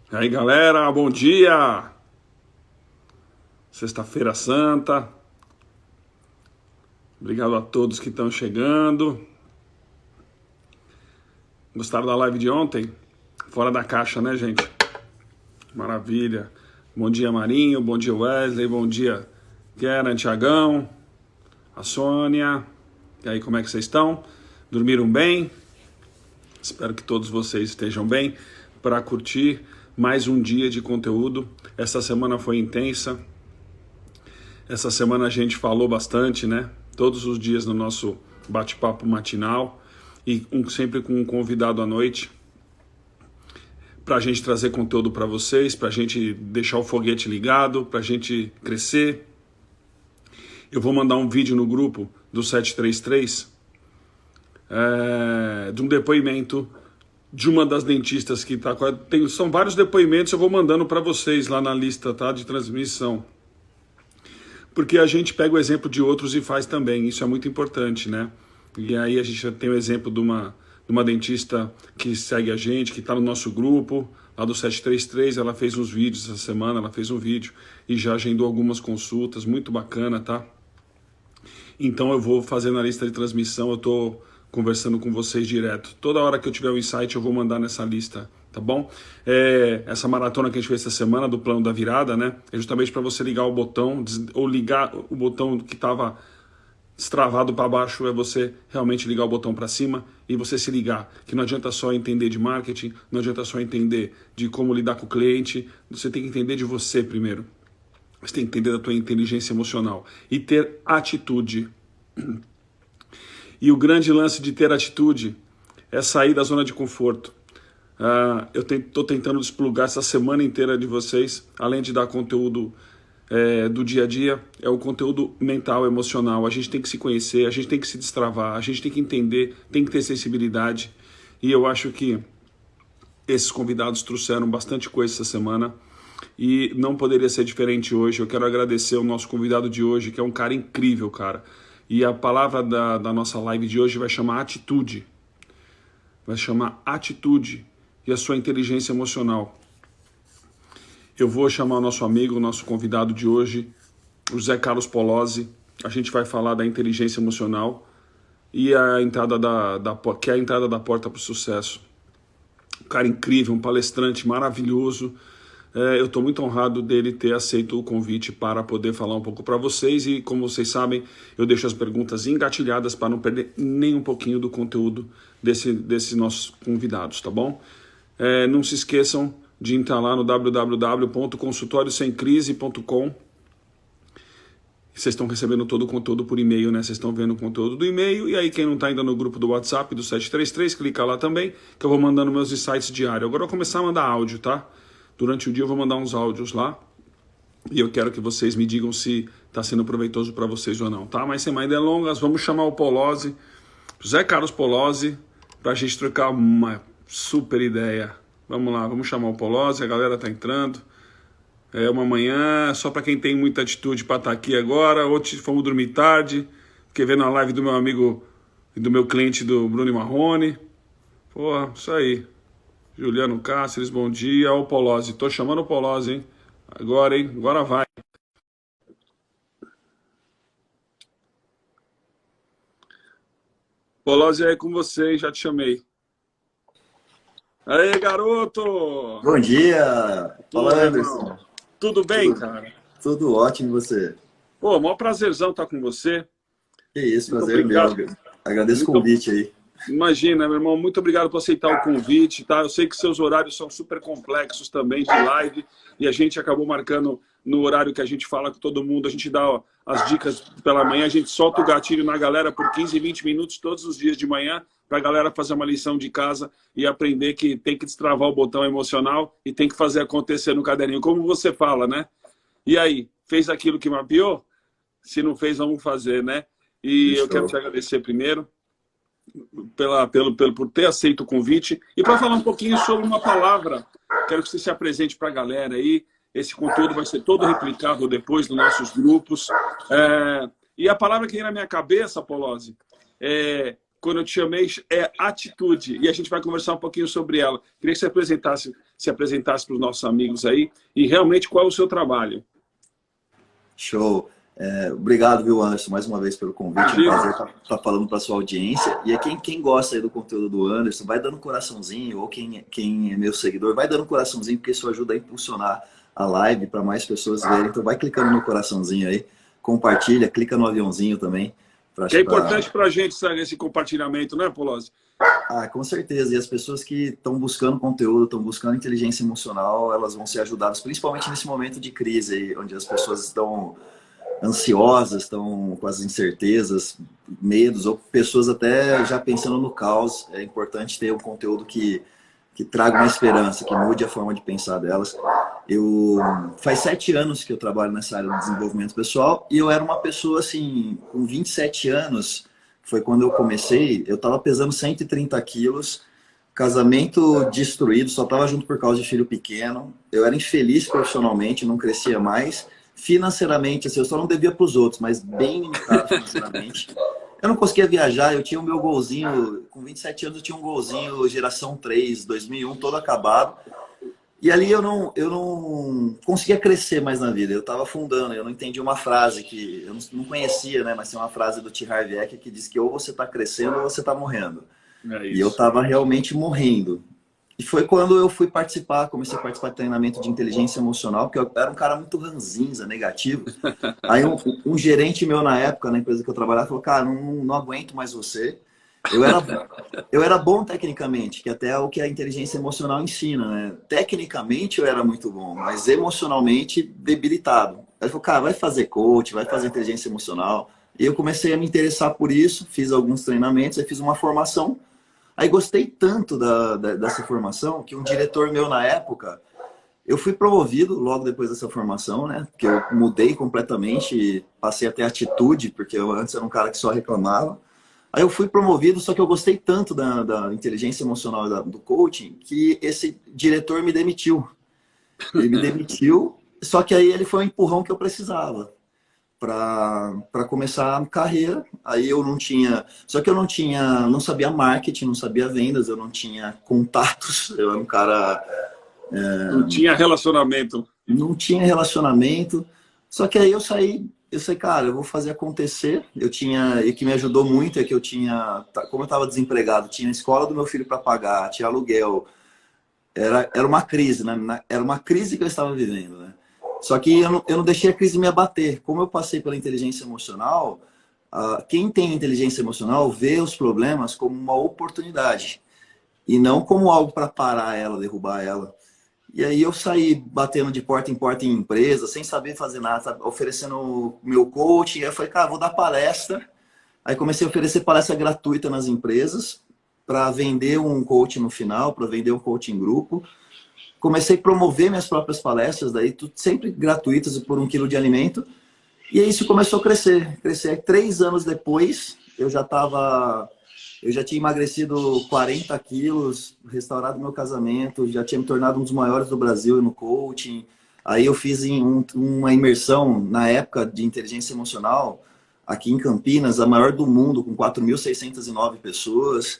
E aí, galera, bom dia! Sexta-feira Santa. Obrigado a todos que estão chegando. Gostaram da live de ontem? Fora da caixa, né, gente? Maravilha. Bom dia, Marinho. Bom dia, Wesley. Bom dia, Keren, Tiagão, a Sônia. E aí, como é que vocês estão? Dormiram bem? Espero que todos vocês estejam bem para curtir mais um dia de conteúdo. Essa semana foi intensa. Essa semana a gente falou bastante, né? Todos os dias no nosso bate-papo matinal e sempre com um convidado à noite para a gente trazer conteúdo para vocês, para a gente deixar o foguete ligado, para a gente crescer. Eu vou mandar um vídeo no grupo do 733 de um depoimento de uma das dentistas que está... São vários depoimentos, eu vou mandando para vocês lá na lista, tá, de transmissão. Porque a gente pega o exemplo de outros e faz também, isso é muito importante, né? E aí a gente já tem o exemplo de uma dentista que segue a gente, que está no nosso grupo, lá do 733, ela fez uns vídeos essa semana, ela fez um vídeo e já agendou algumas consultas, muito bacana, tá? Então eu vou fazer na lista de transmissão, eu estou conversando com vocês direto. Toda hora que eu tiver um insight eu vou mandar nessa lista, tá bom? Essa maratona que a gente fez essa semana do plano da virada, né? É justamente para você ligar o botão, ou ligar o botão que estava destravado para baixo, é você realmente ligar o botão para cima e você se ligar. Que não adianta só entender de marketing, não adianta só entender de como lidar com o cliente, você tem que entender de você primeiro. Você tem que entender da tua inteligência emocional e ter atitude. E o grande lance de ter atitude é sair da zona de conforto. Eu estou tentando desplugar essa semana inteira de vocês, além de dar conteúdo do dia a dia, é o conteúdo mental, emocional. A gente tem que se conhecer, a gente tem que se destravar, a gente tem que entender, tem que ter sensibilidade. E eu acho que esses convidados trouxeram bastante coisa essa semana e não poderia ser diferente hoje. Eu quero agradecer o nosso convidado de hoje, que é um cara incrível, cara. E a palavra da nossa live de hoje vai chamar atitude. Vai chamar atitude e a sua inteligência emocional. Eu vou chamar o nosso amigo, o nosso convidado de hoje, o José Carlos Polozzi. A gente vai falar da inteligência emocional e a entrada que é a entrada da porta para o sucesso. Um cara incrível, um palestrante maravilhoso. Eu estou muito honrado dele ter aceito o convite para poder falar um pouco para vocês e, como vocês sabem, eu deixo as perguntas engatilhadas para não perder nem um pouquinho do conteúdo desses nossos convidados, tá bom? Não se esqueçam de entrar lá no www.consultoriosemcrise.com. Vocês estão recebendo todo o conteúdo por e-mail, né? Vocês estão vendo o conteúdo do e-mail. E aí, quem não está ainda no grupo do WhatsApp do 733, clica lá também, que eu vou mandando meus insights diários. Agora eu vou começar a mandar áudio, tá? Durante o dia eu vou mandar uns áudios lá. E eu quero que vocês me digam se está sendo proveitoso para vocês ou não, tá? Mas sem mais delongas, vamos chamar o Polozzi, José Carlos Polozzi, para a gente trocar uma super ideia. Vamos lá, vamos chamar o Polozzi, a galera tá entrando. É uma manhã só para quem tem muita atitude para estar aqui agora. Hoje fomos dormir tarde, fiquei vendo a live do meu amigo e do meu cliente, do Bruno Marrone. Porra, isso aí. Juliano Cáceres, bom dia. Ó, o Polozzi, tô chamando o Polozzi, hein? Agora, hein? Agora vai. Polozzi, aí com você, já te chamei. Aí, garoto! Bom dia! Pô, Fala, irmão. Anderson. Tudo bem, Tudo, cara? tudo ótimo e você? Pô, maior prazerzão estar com você. Que isso, Muito prazer é meu. obrigado. Agradeço o Muito, convite aí. imagina, meu irmão, muito obrigado por aceitar o convite, tá? Eu sei que seus horários são super complexos também de live e a gente acabou marcando no horário que a gente fala com todo mundo, a gente dá ó, as dicas pela manhã, a gente solta o gatilho na galera por 15, 20 minutos todos os dias de manhã para a galera fazer uma lição de casa e aprender que tem que destravar o botão emocional e tem que fazer acontecer no caderninho, como você fala, né? E aí, fez aquilo que mapeou? Se não fez, vamos fazer, né? E eu quero te Fechou. agradecer primeiro por ter aceito o convite e para falar um pouquinho sobre uma palavra. Quero que você se apresente para a galera aí. Esse conteúdo vai ser todo replicado depois nos nossos grupos. E a palavra que vem na minha cabeça, Polozzi, quando eu te chamei, é atitude. E a gente vai conversar um pouquinho sobre ela. Queria que você se apresentasse para os nossos amigos aí e realmente qual é o seu trabalho. Show. Obrigado, viu, Anderson, mais uma vez pelo convite. É um prazer estar falando para a sua audiência. E quem gosta aí do conteúdo do Anderson, vai dando um coraçãozinho, ou quem é meu seguidor, vai dando um coraçãozinho, porque isso ajuda a impulsionar a live para mais pessoas verem. Então vai clicando no coraçãozinho aí, compartilha, clica no aviãozinho também. Que é importante para a gente esse compartilhamento, né, Polozzi? Com certeza. E as pessoas que estão buscando conteúdo, estão buscando inteligência emocional, elas vão ser ajudadas, principalmente nesse momento de crise aí, onde as pessoas estão ansiosas, estão com as incertezas, medos, ou pessoas até já pensando no caos. É importante ter um conteúdo que traga uma esperança, que mude a forma de pensar delas. Faz 7 anos que eu trabalho nessa área do desenvolvimento pessoal e eu era uma pessoa assim, com 27 anos, foi quando eu comecei, eu estava pesando 130 quilos, casamento destruído, só estava junto por causa de filho pequeno, eu era infeliz profissionalmente, não crescia mais. Financeiramente, assim, eu só não devia para os outros, mas bem limitado financeiramente. Eu não conseguia viajar, eu tinha o meu golzinho, com 27 anos eu tinha um golzinho geração 3, 2001, todo acabado. E ali eu não conseguia crescer mais na vida, eu estava afundando, eu não entendi uma frase que eu não conhecia, né? Mas tem uma frase do T. Harv Eker que diz que ou você está crescendo ou você está morrendo. E eu estava realmente morrendo. E foi quando eu fui comecei a participar de treinamento de inteligência emocional, porque eu era um cara muito ranzinza, negativo. Aí um gerente meu na época, na empresa que eu trabalhava, falou, cara, não aguento mais você. Eu era bom tecnicamente, que até é o que a inteligência emocional ensina, né? Tecnicamente eu era muito bom, mas emocionalmente debilitado. Aí ele falou, cara, vai fazer coach, vai fazer inteligência emocional. E eu comecei a me interessar por isso, fiz alguns treinamentos, aí fiz uma formação. Aí gostei tanto dessa formação que um diretor meu na época, eu fui promovido logo depois dessa formação, né? Que eu mudei completamente, passei a ter atitude, porque eu antes era um cara que só reclamava. Aí eu fui promovido, só que eu gostei tanto da inteligência emocional do coaching que esse diretor me demitiu. Ele me demitiu, só que aí ele foi um empurrão que eu precisava para começar a carreira. Aí eu não tinha, só que eu não sabia marketing, não sabia vendas, eu não tinha contatos, eu era um cara não tinha relacionamento. Não tinha relacionamento. Só que aí eu saí, cara, eu vou fazer acontecer. E que me ajudou muito é que eu tinha, como eu estava desempregado, tinha a escola do meu filho para pagar, tinha aluguel. Era uma crise, né? Era uma crise que eu estava vivendo, né? Só que eu não deixei a crise me abater. Como eu passei pela inteligência emocional, quem tem inteligência emocional vê os problemas como uma oportunidade e não como algo para parar ela, derrubar ela. E aí eu saí batendo de porta em empresa, sem saber fazer nada, sabe? Oferecendo meu coaching. Aí eu falei, cara, vou dar palestra. Aí comecei a oferecer palestra gratuita nas empresas para vender um coaching no final, para vender um coaching em grupo. Comecei a promover minhas próprias palestras, daí tudo sempre gratuitas por 1 quilo de alimento. E aí isso começou a crescer. Aí, 3 anos depois, eu já tinha emagrecido 40 quilos, restaurado meu casamento, já tinha me tornado um dos maiores do Brasil no coaching. Aí eu fiz uma imersão, na época, de inteligência emocional, aqui em Campinas, a maior do mundo, com 4.609 pessoas.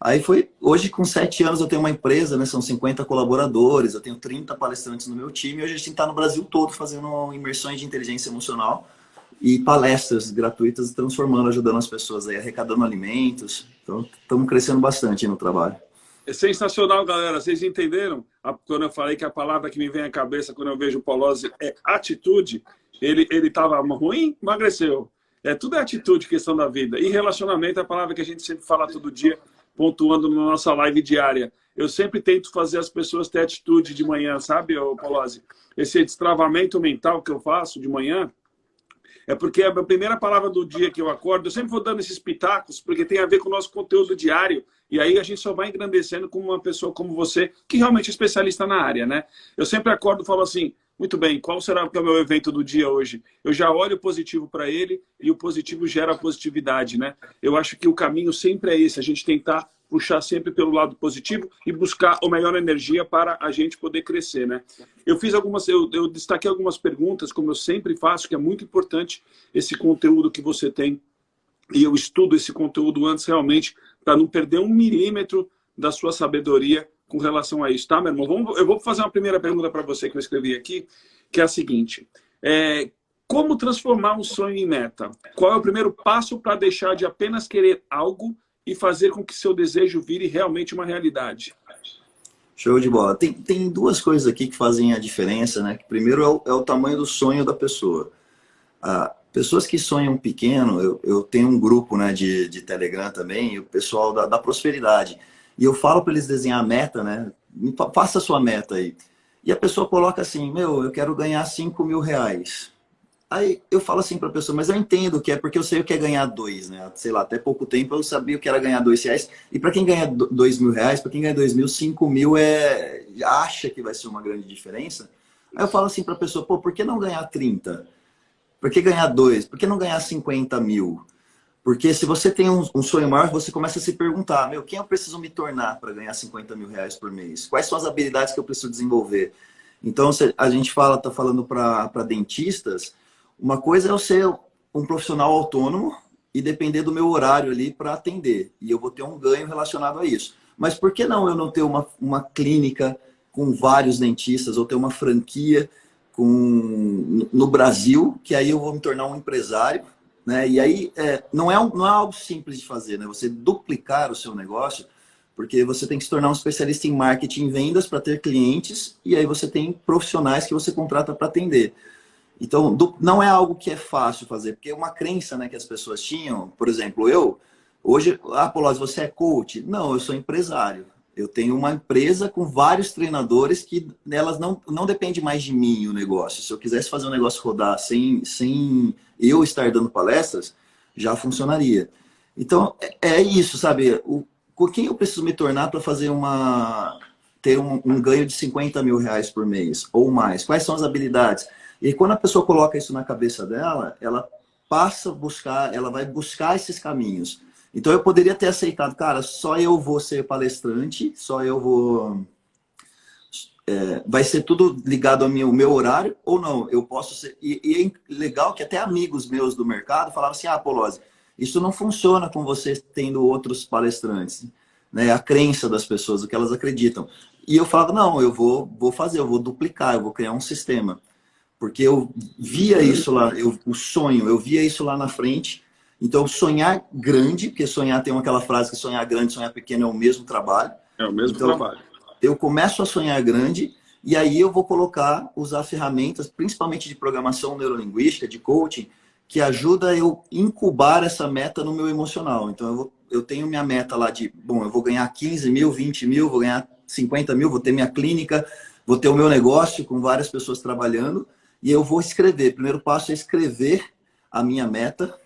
Aí hoje com 7 anos eu tenho uma empresa, né? São 50 colaboradores, eu tenho 30 palestrantes no meu time, e hoje a gente está no Brasil todo fazendo imersões de inteligência emocional e palestras gratuitas, transformando, ajudando as pessoas aí, arrecadando alimentos. Então, estamos crescendo bastante no trabalho. É sensacional, galera. Vocês entenderam? Quando eu falei que a palavra que me vem à cabeça quando eu vejo o Polozzi é atitude, ele estava ruim, emagreceu. Tudo é atitude, questão da vida. E relacionamento é a palavra que a gente sempre fala todo dia, pontuando na nossa live diária. Eu sempre tento fazer as pessoas ter atitude de manhã, sabe, Polozzi? Esse destravamento mental que eu faço de manhã é porque a primeira palavra do dia que eu acordo, eu sempre vou dando esses pitacos, porque tem a ver com o nosso conteúdo diário, e aí a gente só vai engrandecendo como uma pessoa como você, que realmente é especialista na área, né? Eu sempre acordo e falo assim, muito bem, qual será que é o meu evento do dia hoje? Eu já olho o positivo para ele e o positivo gera positividade, né? Eu acho que o caminho sempre é esse, a gente tentar puxar sempre pelo lado positivo e buscar a melhor energia para a gente poder crescer, né? Eu destaquei algumas perguntas, como eu sempre faço, que é muito importante esse conteúdo que você tem e eu estudo esse conteúdo antes realmente para não perder um milímetro da sua sabedoria com relação a isso, tá, meu irmão? Eu vou fazer uma primeira pergunta para você que eu escrevi aqui, que é a seguinte. Como transformar um sonho em meta? Qual é o primeiro passo para deixar de apenas querer algo e fazer com que seu desejo vire realmente uma realidade? Show de bola. Tem duas coisas aqui que fazem a diferença, né? Primeiro é o tamanho do sonho da pessoa. Pessoas que sonham pequeno, eu tenho um grupo, né, de Telegram também, o pessoal da prosperidade. E eu falo para eles desenhar a meta, né? Faça a sua meta aí. E a pessoa coloca assim, eu quero ganhar 5 mil reais. Aí eu falo assim para a pessoa, mas eu entendo que é porque eu sei o que é ganhar 2, né? Sei lá, até pouco tempo eu sabia o que era ganhar 2 reais. E para quem ganha 2 mil reais, para quem ganha 2 mil, 5 mil acha que vai ser uma grande diferença. Aí eu falo assim para a pessoa, por que não ganhar 30? Por que ganhar 2? Por que não ganhar 50 mil? Porque se você tem um sonho maior, você começa a se perguntar, quem eu preciso me tornar para ganhar 50 mil reais por mês? Quais são as habilidades que eu preciso desenvolver? Então, a gente está falando para dentistas, uma coisa é eu ser um profissional autônomo e depender do meu horário ali para atender. E eu vou ter um ganho relacionado a isso. Mas por que não eu não ter uma clínica com vários dentistas ou ter uma franquia no Brasil, que aí eu vou me tornar um empresário, né? E aí não é algo simples de fazer, né? Você duplicar o seu negócio, porque você tem que se tornar um especialista em marketing e vendas para ter clientes, e aí você tem profissionais que você contrata para atender. Então, não é algo que é fácil fazer, porque é uma crença, né, que as pessoas tinham. Por exemplo, hoje, Polozzi, você é coach? Não, eu sou empresário. Eu tenho uma empresa com vários treinadores que elas não depende mais de mim o negócio. Se eu quisesse fazer um negócio rodar sem eu estar dando palestras, já funcionaria. Então, é isso, sabe? Com quem eu preciso me tornar para ter um ganho de 50 mil reais por mês ou mais? Quais são as habilidades? E quando a pessoa coloca isso na cabeça dela, ela ela vai buscar esses caminhos. Então eu poderia ter aceitado, cara, só eu vou ser palestrante, só eu vou... vai ser tudo ligado ao meu horário, ou não, eu posso ser... E é legal que até amigos meus do mercado falavam assim, Polozzi, isso não funciona com você tendo outros palestrantes, né? A crença das pessoas, o que elas acreditam. E eu falava, não, eu vou duplicar, eu vou criar um sistema. Porque eu via isso lá, o sonho, eu via isso lá na frente. Então, sonhar grande, porque sonhar tem aquela frase que sonhar grande, sonhar pequeno é o mesmo trabalho. É o mesmo trabalho. Eu começo a sonhar grande e aí eu vou usar ferramentas, principalmente de programação neurolinguística, de coaching, que ajuda eu incubar essa meta no meu emocional. Então, eu tenho minha meta lá eu vou ganhar 15 mil, 20 mil, vou ganhar 50 mil, vou ter minha clínica, vou ter o meu negócio com várias pessoas trabalhando e eu vou escrever. O primeiro passo é escrever a minha meta,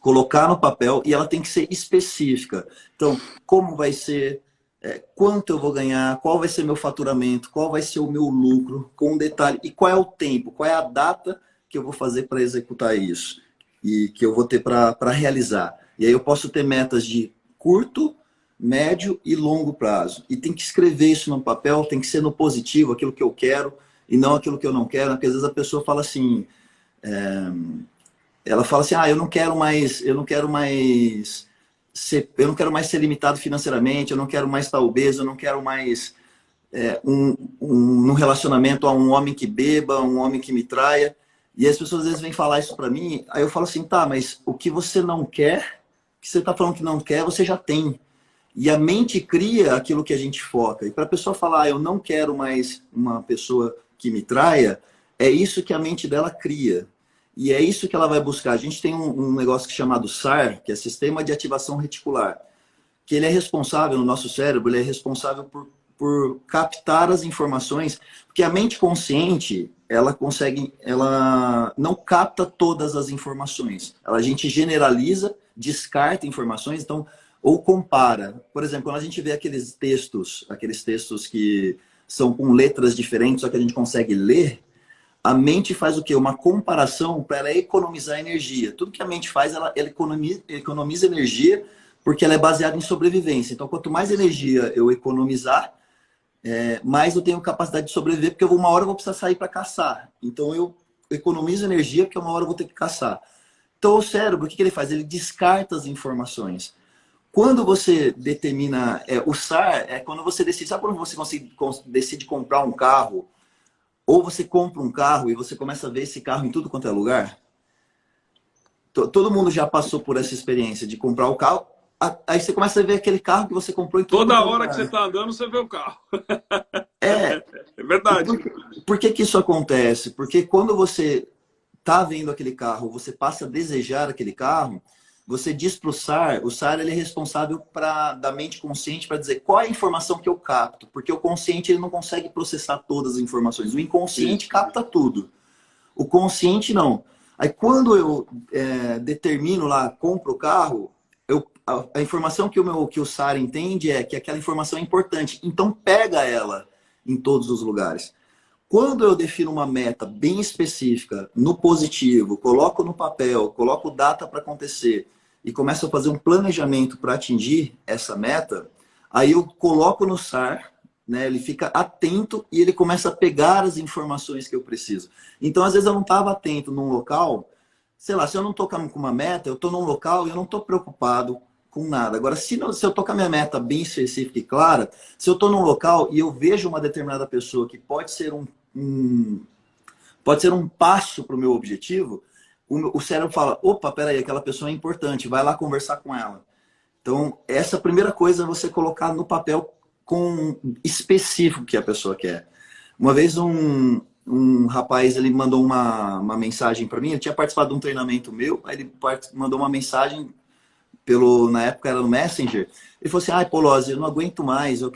colocar no papel e ela tem que ser específica. Então, como vai ser, quanto eu vou ganhar, qual vai ser meu faturamento, qual vai ser o meu lucro, com detalhe, e qual é o tempo, qual é a data que eu vou fazer para executar isso e que eu vou ter para realizar. E aí eu posso ter metas de curto, médio e longo prazo. E tem que escrever isso no papel, tem que ser no positivo, aquilo que eu quero e não aquilo que eu não quero, porque às vezes a pessoa fala assim... ela fala assim, eu não quero mais ser limitado financeiramente, eu não quero mais estar obeso, eu não quero mais num relacionamento a um homem que beba, um homem que me traia. E as pessoas às vezes vêm falar isso para mim, aí eu falo assim, tá, mas o que você não quer, o que você está falando que não quer, você já tem. E a mente cria aquilo que a gente foca. E para a pessoa falar, eu não quero mais uma pessoa que me traia, é isso que a mente dela cria. E é isso que ela vai buscar. A gente tem um negócio chamado SAR, que é Sistema de Ativação Reticular, que ele é responsável, no nosso cérebro, ele é responsável por captar as informações, porque a mente consciente, ela não capta todas as informações. A gente generaliza, descarta informações, então, ou compara. Por exemplo, quando a gente vê aqueles textos que são com letras diferentes, só que a gente consegue ler, a mente faz o quê? Uma comparação para ela economizar energia. Tudo que a mente faz, ela economiza energia porque ela é baseada em sobrevivência. Então, quanto mais energia eu economizar, mais eu tenho capacidade de sobreviver, porque uma hora eu vou precisar sair para caçar. Então, eu economizo energia porque uma hora eu vou ter que caçar. Então o cérebro, o que ele faz? Ele descarta as informações. Quando você determina, o SAR é quando você decide, sabe quando você decide comprar um carro, ou você compra um carro e você começa a ver esse carro em tudo quanto é lugar? Todo mundo já passou por essa experiência de comprar o carro, aí você começa a ver aquele carro que você comprou em tudo quanto é Toda lugar. hora que você está andando, você vê o carro. É, É verdade. por que que isso acontece? Porque quando você está vendo aquele carro, você passa a desejar aquele carro, você diz para o SAR ele é responsável da mente consciente para dizer qual é a informação que eu capto, porque o consciente ele não consegue processar todas as informações, o inconsciente capta tudo, o consciente não. Aí quando eu determino lá, compro o carro, a informação que o SAR entende é que aquela informação é importante, então pega ela em todos os lugares. Quando eu defino uma meta bem específica, no positivo, coloco no papel, coloco data para acontecer e começo a fazer um planejamento para atingir essa meta, aí eu coloco no SAR, né, ele fica atento e ele começa a pegar as informações que eu preciso. Então, às vezes eu não estava atento num local, sei lá, se eu não estou com uma meta, eu estou num local e eu não estou preocupado com nada. Agora, se eu estou com a minha meta bem específica e clara, se eu estou num local e eu vejo uma determinada pessoa que pode ser um passo para o meu objetivo, o cérebro fala, opa, peraí, aquela pessoa é importante, vai lá conversar com ela. Então, essa primeira coisa é você colocar no papel com específico que a pessoa quer. Uma vez um rapaz, ele mandou uma mensagem para mim, ele tinha participado de um treinamento meu, aí ele mandou uma mensagem na época era no Messenger, ele falou assim, Polozzi, eu não aguento mais, eu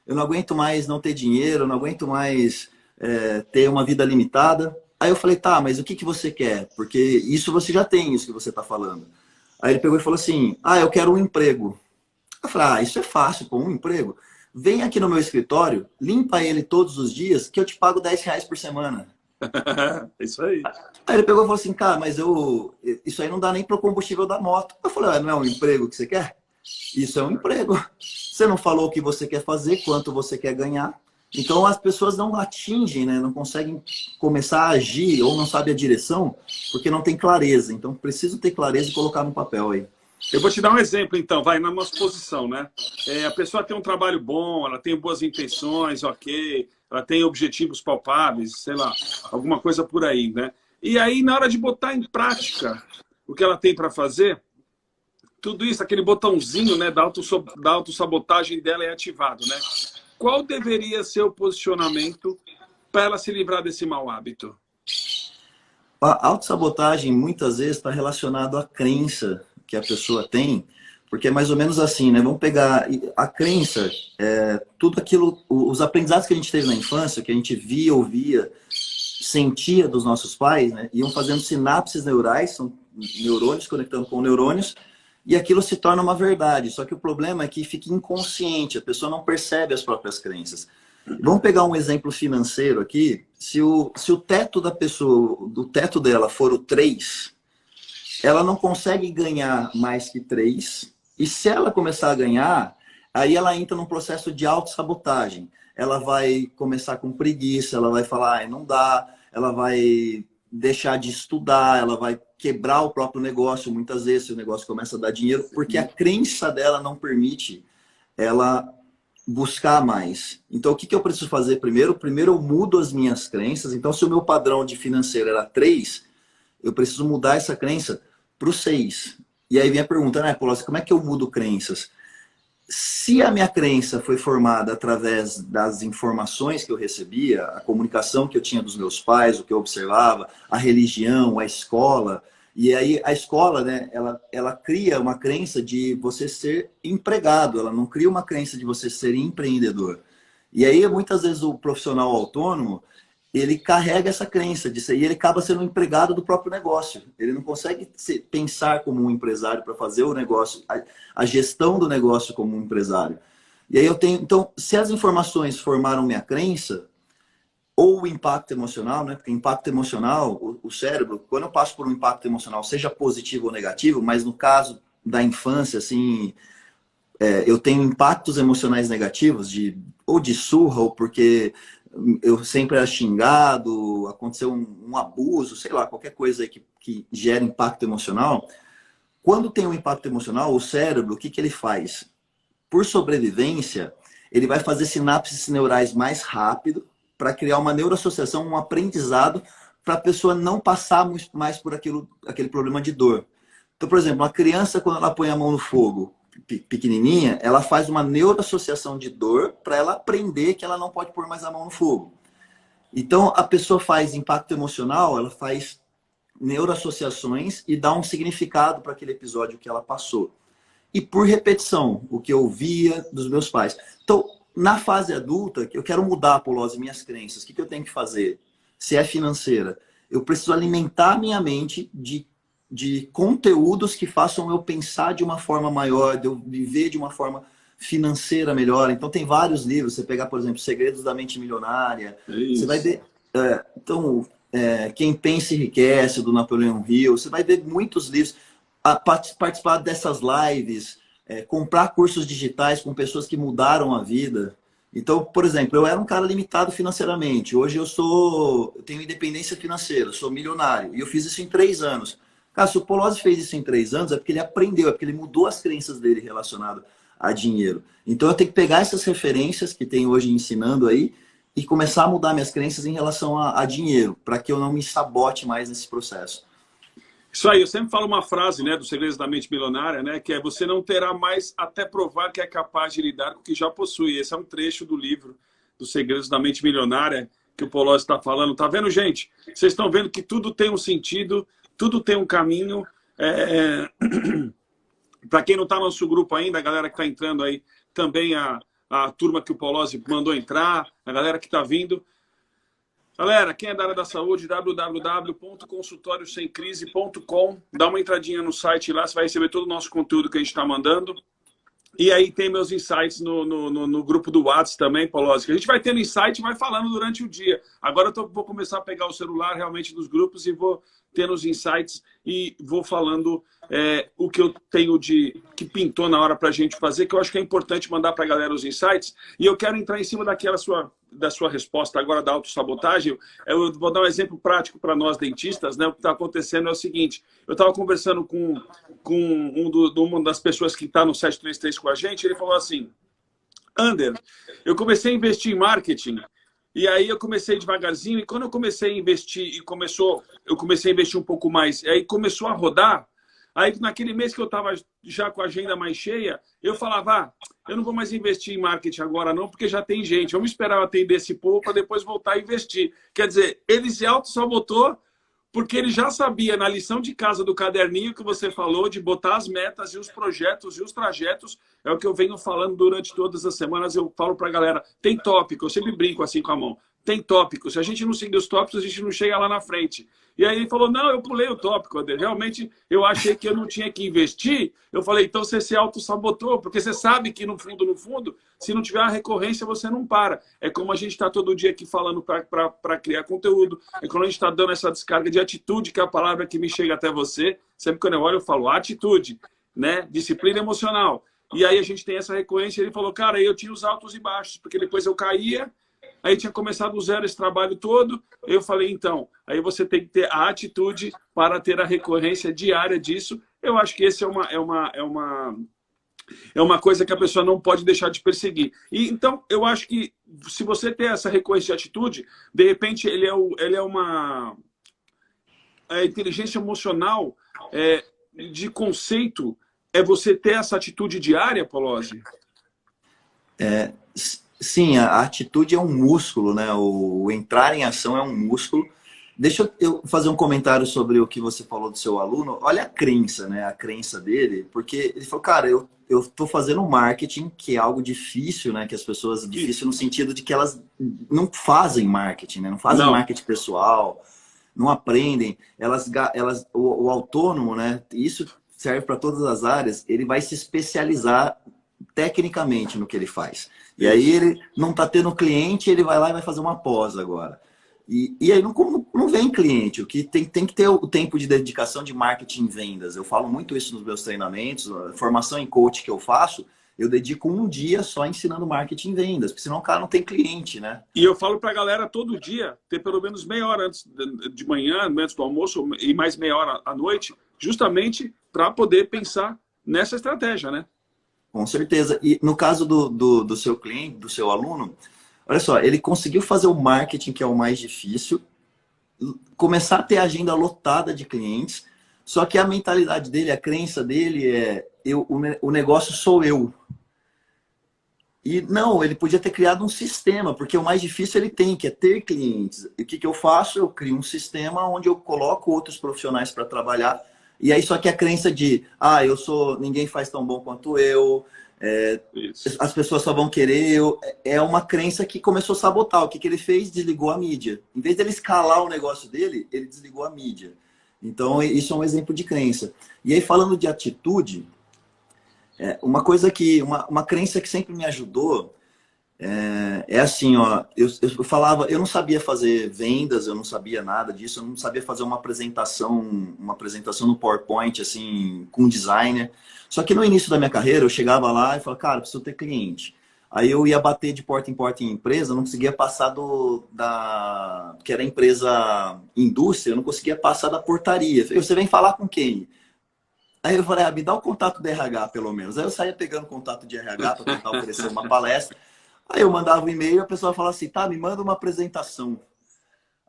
não aguento mais não ter dinheiro, eu não aguento mais ter uma vida limitada. Aí eu falei, tá, mas o que você quer? Porque isso você já tem, isso que você está falando. Aí ele pegou e falou assim, eu quero um emprego. Eu falei, isso é fácil, pô, um emprego. Vem aqui no meu escritório, limpa ele todos os dias, que eu te pago R$ 10 por semana. Isso aí. Aí ele pegou e falou assim, cara, mas isso aí não dá nem para o combustível da moto. Eu falei, não é um emprego que você quer? Isso é um emprego. Você não falou o que você quer fazer, quanto você quer ganhar. Então as pessoas não atingem, né? Não conseguem começar a agir ou não sabem a direção porque não tem clareza. Então preciso ter clareza e colocar no papel aí. Eu vou te dar um exemplo, então, vai na nossa posição, né? A pessoa tem um trabalho bom, ela tem boas intenções, ok, ela tem objetivos palpáveis, sei lá, alguma coisa por aí, né? E aí, na hora de botar em prática o que ela tem para fazer, tudo isso, aquele botãozinho, né, da autossabotagem dela é ativado, né? Qual deveria ser o posicionamento para ela se livrar desse mau hábito? A autossabotagem, muitas vezes, está relacionado à crença que a pessoa tem, porque é mais ou menos assim, né? Vamos pegar a crença, tudo aquilo, os aprendizados que a gente teve na infância, que a gente via, ouvia, sentia dos nossos pais, né? Iam fazendo sinapses neurais, são neurônios conectando com neurônios, e aquilo se torna uma verdade. Só que o problema é que fica inconsciente, a pessoa não percebe as próprias crenças. Vamos pegar um exemplo financeiro aqui. Se o teto da pessoa, do teto dela for o 3, ela não consegue ganhar mais que 3. E se ela começar a ganhar, aí ela entra num processo de autossabotagem. Ela vai começar com preguiça, ela vai falar, não dá, ela vai deixar de estudar, ela vai quebrar o próprio negócio, muitas vezes, se o negócio começa a dar dinheiro, porque a crença dela não permite ela buscar mais. Então, o que eu preciso fazer primeiro? Primeiro, eu mudo as minhas crenças. Então, se o meu padrão de financeiro era 3, eu preciso mudar essa crença para o 6. E aí vem a pergunta, né, Polozzi, como é que eu mudo crenças? Se a minha crença foi formada através das informações que eu recebia, a comunicação que eu tinha dos meus pais, o que eu observava, a religião, a escola, e aí a escola, né, ela cria uma crença de você ser empregado, ela não cria uma crença de você ser empreendedor. E aí muitas vezes o profissional autônomo, ele carrega essa crença disso e ele acaba sendo um empregado do próprio negócio. Ele não consegue pensar como um empresário para fazer o negócio, a gestão do negócio como um empresário. E aí então, se as informações formaram minha crença, ou o impacto emocional, né? Porque impacto emocional, o cérebro, quando eu passo por um impacto emocional, seja positivo ou negativo, mas no caso da infância, assim, eu tenho impactos emocionais negativos, ou de surra, ou porque eu sempre era xingado, aconteceu um abuso, sei lá, qualquer coisa aí que gera impacto emocional. Quando tem um impacto emocional, o cérebro, o que ele faz? Por sobrevivência, ele vai fazer sinapses neurais mais rápido para criar uma neuroassociação, um aprendizado para a pessoa não passar mais por aquele problema de dor. Então, por exemplo, uma criança, quando ela põe a mão no fogo, pequenininha, ela faz uma neuroassociação de dor para ela aprender que ela não pode pôr mais a mão no fogo. Então, a pessoa faz impacto emocional, ela faz neuroassociações e dá um significado para aquele episódio que ela passou. E por repetição, o que eu via dos meus pais. Então, na fase adulta, eu quero mudar, Polozzi, minhas crenças. O que eu tenho que fazer? Se é financeira, eu preciso alimentar minha mente de conteúdos que façam eu pensar de uma forma maior, de eu viver de uma forma financeira melhor. Então, tem vários livros. Você pegar, por exemplo, Segredos da Mente Milionária. Você vai ver... Quem Pensa Enriquece, do Napoleão Hill. Você vai ver muitos livros. Participar dessas lives, comprar cursos digitais com pessoas que mudaram a vida. Então, por exemplo, eu era um cara limitado financeiramente. Hoje eu tenho independência financeira, sou milionário. E eu fiz isso em 3 anos. Cara, se o Polozzi fez isso em 3 anos, é porque ele aprendeu, é porque ele mudou as crenças dele relacionado a dinheiro. Então, eu tenho que pegar essas referências que tem hoje ensinando aí e começar a mudar minhas crenças em relação a dinheiro, para que eu não me sabote mais nesse processo. Isso aí, eu sempre falo uma frase, né, do Segredos da Mente Milionária, né, que é: você não terá mais até provar que é capaz de lidar com o que já possui. Esse é um trecho do livro dos Segredos da Mente Milionária que o Polozzi está falando. Tá vendo, gente? Vocês estão vendo que tudo tem um sentido, tudo tem um caminho. Para quem não está no nosso grupo ainda, a galera que está entrando aí, também a turma que o Polozzi mandou entrar, a galera que está vindo. Galera, quem é da área da saúde, www.consultoriosemcrise.com, dá uma entradinha no site lá, você vai receber todo o nosso conteúdo que a gente está mandando. E aí tem meus insights no grupo do WhatsApp também, Polozzi, que a gente vai tendo insight e vai falando durante o dia. Agora vou começar a pegar o celular realmente dos grupos e vou tendo os insights e vou falando o que eu tenho que pintou na hora para a gente fazer, que eu acho que é importante mandar para a galera os insights. E eu quero entrar em cima da sua resposta agora da autossabotagem. Eu vou dar um exemplo prático para nós dentistas, né? O que está acontecendo é o seguinte: eu estava conversando com uma das pessoas que está no 733 com a gente, ele falou assim: Ander, eu comecei a investir em marketing, e aí eu comecei devagarzinho, e quando eu comecei a investir, eu comecei a investir um pouco mais, e aí começou a rodar. Aí, naquele mês que eu estava já com a agenda mais cheia, eu falava: eu não vou mais investir em marketing agora não, porque já tem gente. Vamos esperar eu atender esse povo para depois voltar a investir. Quer dizer, ele se auto-sabotou porque ele já sabia, na lição de casa do caderninho que você falou, de botar as metas e os projetos e os trajetos. É o que eu venho falando durante todas as semanas. Eu falo para a galera: tem tópico, eu sempre brinco assim com a mão. Tem tópico. Se a gente não seguir os tópicos, a gente não chega lá na frente. E aí ele falou: não, eu pulei o tópico, Ander. Realmente, eu achei que eu não tinha que investir. Eu falei: então você se auto-sabotou, porque você sabe que no fundo, se não tiver uma recorrência, você não para. É como a gente está todo dia aqui falando para criar conteúdo. É quando a gente está dando essa descarga de atitude, que é a palavra que me chega até você. Sempre quando eu olho, eu falo atitude, né? Disciplina emocional. E aí a gente tem essa recorrência. Ele falou: cara, eu tinha os altos e baixos, porque depois eu caía. Aí tinha começado do zero esse trabalho todo. Eu falei: então, aí você tem que ter a atitude para ter a recorrência diária disso. Eu acho que esse é uma coisa que a pessoa não pode deixar de perseguir. E então, eu acho que se você ter essa recorrência de atitude, de repente ele é uma inteligência emocional de conceito, é você ter essa atitude diária, Polozzi? Sim, a atitude é um músculo, né? O entrar em ação é um músculo. Deixa eu fazer um comentário sobre o que você falou do seu aluno. Olha a crença, né? A crença dele, porque ele falou: cara, eu estou fazendo marketing, que é algo difícil, né? Que as pessoas... Difícil no sentido de que elas não fazem marketing, né? Não fazem marketing pessoal, não aprendem. O autônomo, né? Isso serve para todas as áreas. Ele vai se especializar tecnicamente no que ele faz. E aí ele não está tendo cliente, ele vai lá e vai fazer uma pós agora. E aí não vem cliente. O que tem que ter o tempo de dedicação de marketing e vendas. Eu falo muito isso nos meus treinamentos, a formação em coach que eu faço, eu dedico um dia só ensinando marketing e vendas, porque senão o cara não tem cliente, né? E eu falo para a galera todo dia, ter pelo menos meia hora antes de manhã, antes do almoço, e mais meia hora à noite, justamente para poder pensar nessa estratégia, né? Com certeza. E no caso do seu cliente, do seu aluno, olha só, ele conseguiu fazer o marketing, que é o mais difícil, começar a ter agenda lotada de clientes, só que a mentalidade dele, a crença dele é o negócio sou eu. E não, ele podia ter criado um sistema, porque o mais difícil ele tem, que é ter clientes. E o que eu faço? Eu crio um sistema onde eu coloco outros profissionais para trabalhar. E aí só que a crença de, ninguém faz tão bom quanto eu, as pessoas só vão querer eu, é uma crença que começou a sabotar. O que ele fez? Desligou a mídia. Em vez dele escalar o negócio dele, ele desligou a mídia. Então, isso é um exemplo de crença. E aí, falando de atitude, uma coisa uma crença que sempre me ajudou é assim, ó, eu falava, eu não sabia fazer vendas, eu não sabia nada disso, eu não sabia fazer uma apresentação no PowerPoint, assim, com designer. Só que no início da minha carreira, eu chegava lá e falava, cara, preciso ter cliente. Aí eu ia bater de porta em empresa, não conseguia passar que era empresa indústria, eu não conseguia passar da portaria. Você vem falar com quem? Aí eu falei, me dá o contato do RH, pelo menos. Aí eu saía pegando contato de RH para tentar oferecer uma palestra. Aí eu mandava um e-mail e a pessoa falava assim, tá, me manda uma apresentação.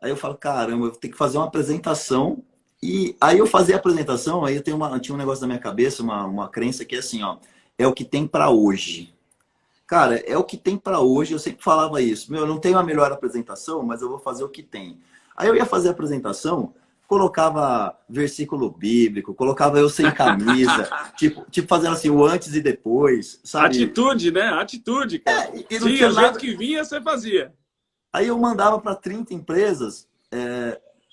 Aí eu falo, caramba, eu tenho que fazer uma apresentação. E aí eu fazia a apresentação, aí eu tinha um negócio na minha cabeça, uma crença que é assim, ó, é o que tem para hoje. Cara, é o que tem para hoje, eu sempre falava isso. Eu não tenho a melhor apresentação, mas eu vou fazer o que tem. Aí eu ia fazer a apresentação, colocava versículo bíblico, colocava eu sem camisa, tipo fazendo assim, o antes e depois, sabe? Atitude, né? Atitude, cara. E não Sim, tinha o nada... jeito que vinha, você fazia. Aí eu mandava para 30 empresas,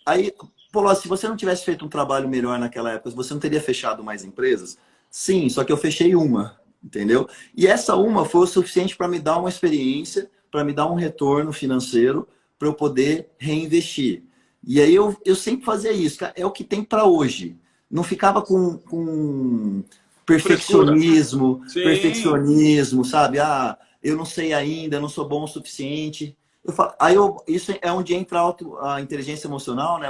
aí, pô, se você não tivesse feito um trabalho melhor naquela época, você não teria fechado mais empresas? Sim, só que eu fechei uma, entendeu? E essa uma foi o suficiente para me dar uma experiência, para me dar um retorno financeiro, para eu poder reinvestir. E aí eu sempre fazia isso, cara, é o que tem para hoje. Não ficava com perfeccionismo, sabe? Eu não sei ainda, eu não sou bom o suficiente. Isso é onde entra a inteligência emocional, né?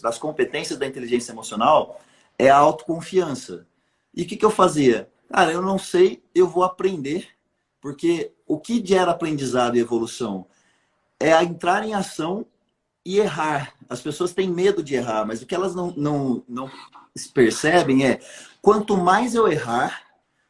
Das competências da inteligência emocional é a autoconfiança. E o que eu fazia? Cara, eu não sei, eu vou aprender, porque o que gera aprendizado e evolução é a entrar em ação e errar. As pessoas têm medo de errar, mas o que elas não percebem é quanto mais eu errar,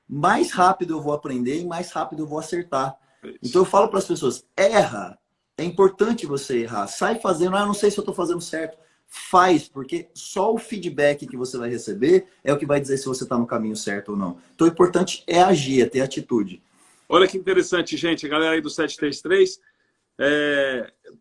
mais rápido eu vou aprender e mais rápido eu vou acertar. Então eu falo para as pessoas, erra. É importante você errar. Sai fazendo, eu não sei se eu estou fazendo certo. Faz, porque só o feedback que você vai receber é o que vai dizer se você está no caminho certo ou não. Então o importante é agir, é ter atitude. Olha que interessante, gente. A galera aí do 733...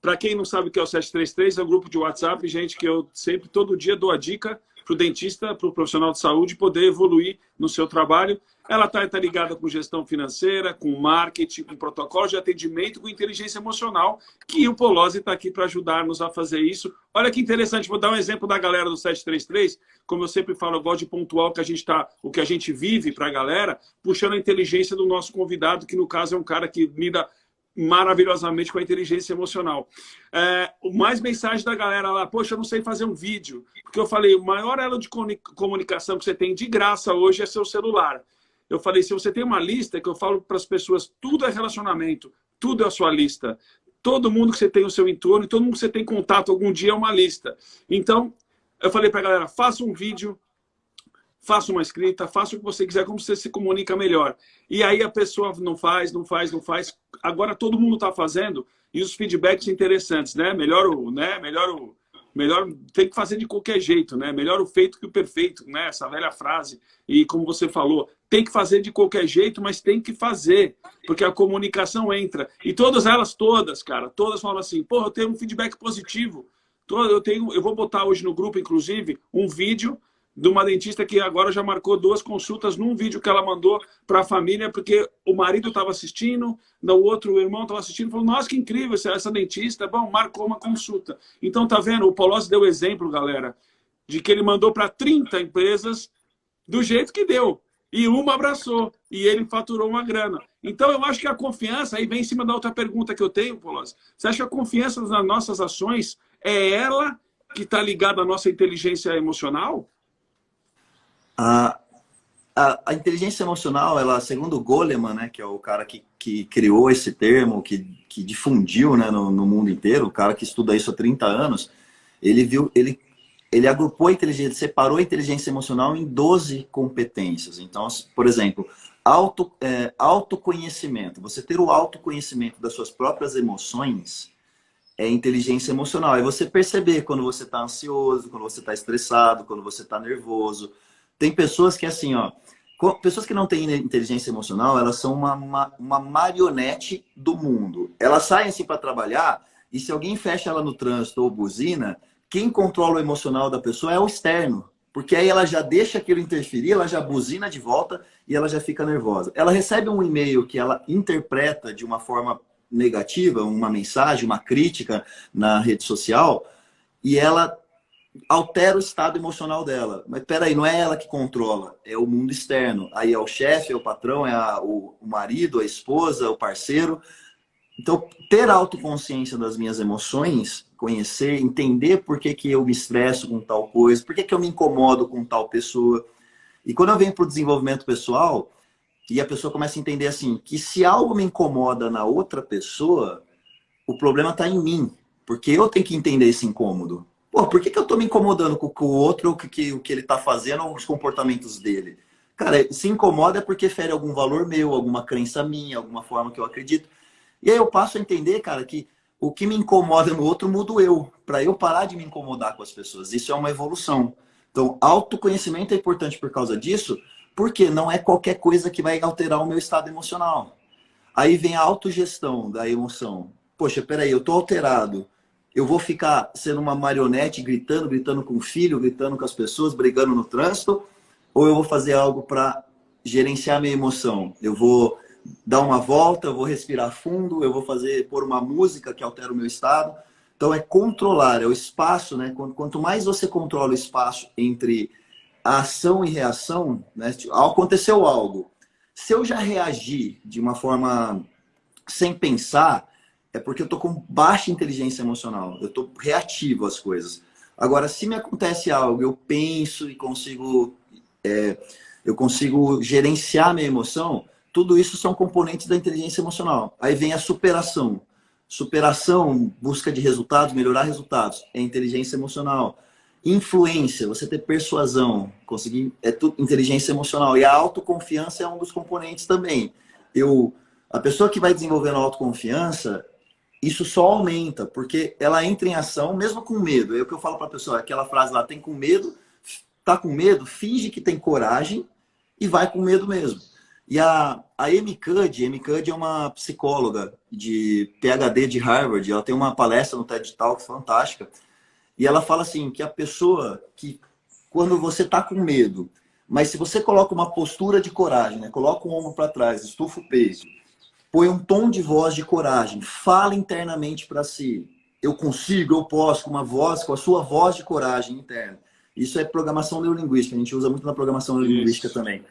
para quem não sabe o que é o 733, é um grupo de WhatsApp, gente, que eu sempre, todo dia, dou a dica para o dentista, para o profissional de saúde poder evoluir no seu trabalho. Ela tá ligada com gestão financeira, com marketing, com protocolo de atendimento, com inteligência emocional, que o Polozzi está aqui para ajudar-nos a fazer isso. Olha que interessante, vou dar um exemplo da galera do 733, como eu sempre falo, eu gosto de pontuar o que a gente vive para a galera, puxando a inteligência do nosso convidado, que no caso é um cara que lida maravilhosamente com a inteligência emocional. Mais mensagem da galera lá, poxa, eu não sei fazer um vídeo, porque eu falei, o maior elo de comunicação que você tem de graça hoje é seu celular. Eu falei, se você tem uma lista, que eu falo para as pessoas, tudo é relacionamento, tudo é a sua lista. Todo mundo que você tem no seu entorno, todo mundo que você tem contato algum dia é uma lista. Então, eu falei para a galera, faça um vídeo, faça uma escrita, faça o que você quiser, como você se comunica melhor. E aí a pessoa não faz. Agora todo mundo está fazendo e os feedbacks interessantes, né? Melhor tem que fazer de qualquer jeito, né? Melhor o feito que o perfeito, né? Essa velha frase. E como você falou, tem que fazer de qualquer jeito, mas tem que fazer, porque a comunicação entra. E todas, cara, todas falam assim, porra, eu tenho um feedback positivo. Eu vou botar hoje no grupo, inclusive, um vídeo de uma dentista que agora já marcou 2 consultas num vídeo que ela mandou para a família, porque o marido estava assistindo, o irmão estava assistindo, falou, nossa, que incrível essa dentista, bom, marcou uma consulta. Então, tá vendo? O Polozzi deu exemplo, galera, de que ele mandou para 30 empresas do jeito que deu. E uma abraçou. E ele faturou uma grana. Então, eu acho que a confiança, aí vem em cima da outra pergunta que eu tenho, Polozzi. Você acha que a confiança nas nossas ações é ela que está ligada à nossa inteligência emocional? A, a inteligência emocional, ela, segundo o Goleman, né, que é o cara que criou esse termo, que difundiu, né, no mundo inteiro, o cara que estuda isso há 30 anos, ele agrupou a inteligência, separou a inteligência emocional em 12 competências. Então, por exemplo, autoconhecimento. Você ter o autoconhecimento das suas próprias emoções é inteligência emocional. É você perceber quando você está ansioso, quando você está estressado, quando você está nervoso. Tem pessoas que, assim, ó, pessoas que não têm inteligência emocional, elas são uma marionete do mundo. Elas saem assim para trabalhar e se alguém fecha ela no trânsito ou buzina, quem controla o emocional da pessoa é o externo. Porque aí ela já deixa aquilo interferir, ela já buzina de volta e ela já fica nervosa. Ela recebe um e-mail que ela interpreta de uma forma negativa, uma mensagem, uma crítica na rede social, e ela altera o estado emocional dela. Mas peraí, não é ela que controla, é o mundo externo. Aí é o chefe, é o patrão, é o marido, a esposa, o parceiro. Então, ter autoconsciência das minhas emoções, conhecer, entender por que, que eu me estresso com tal coisa, por que, que eu me incomodo com tal pessoa. E quando eu venho para o desenvolvimento pessoal, e a pessoa começa a entender assim, que se algo me incomoda na outra pessoa, o problema está em mim. Porque eu tenho que entender esse incômodo. Pô, por que, que eu estou me incomodando com o outro, o que ele está fazendo, os comportamentos dele? Cara, se incomoda é porque fere algum valor meu, alguma crença minha, alguma forma que eu acredito. E aí eu passo a entender, cara, que o que me incomoda no outro mudo eu, para eu parar de me incomodar com as pessoas. Isso é uma evolução. Então, autoconhecimento é importante por causa disso, porque não é qualquer coisa que vai alterar o meu estado emocional. Aí vem a autogestão da emoção. Poxa, peraí, eu tô alterado. Eu vou ficar sendo uma marionete, gritando com o filho, gritando com as pessoas, brigando no trânsito, ou eu vou fazer algo para gerenciar minha emoção? Eu vou dar uma volta, eu vou respirar fundo, eu vou pôr uma música que altera o meu estado. Então é controlar, é o espaço, né? Quanto mais você controla o espaço entre a ação e reação, né? Aconteceu algo. Se eu já reagir de uma forma sem pensar, é porque eu estou com baixa inteligência emocional. Eu estou reativo às coisas. Agora, se me acontece algo, eu penso e eu consigo gerenciar minha emoção, tudo isso são componentes da inteligência emocional. Aí vem a superação. Superação, busca de resultados, melhorar resultados, é inteligência emocional. Influência, você ter persuasão, conseguir, é tudo inteligência emocional. E a autoconfiança é um dos componentes também. A pessoa que vai desenvolvendo a autoconfiança, isso só aumenta, porque ela entra em ação mesmo com medo. É o que eu falo para a pessoa, aquela frase lá, tem com medo, tá com medo, finge que tem coragem e vai com medo mesmo. E a Amy Cuddy é uma psicóloga de PhD de Harvard, ela tem uma palestra no TED Talk fantástica, e ela fala assim, que a pessoa que, quando você tá com medo, mas se você coloca uma postura de coragem, né, coloca o ombro para trás, estufa o peito, põe um tom de voz de coragem, fala internamente para si, eu consigo, eu posso, com a sua voz de coragem interna. Isso é programação neurolinguística, a gente usa muito na programação neurolinguística também.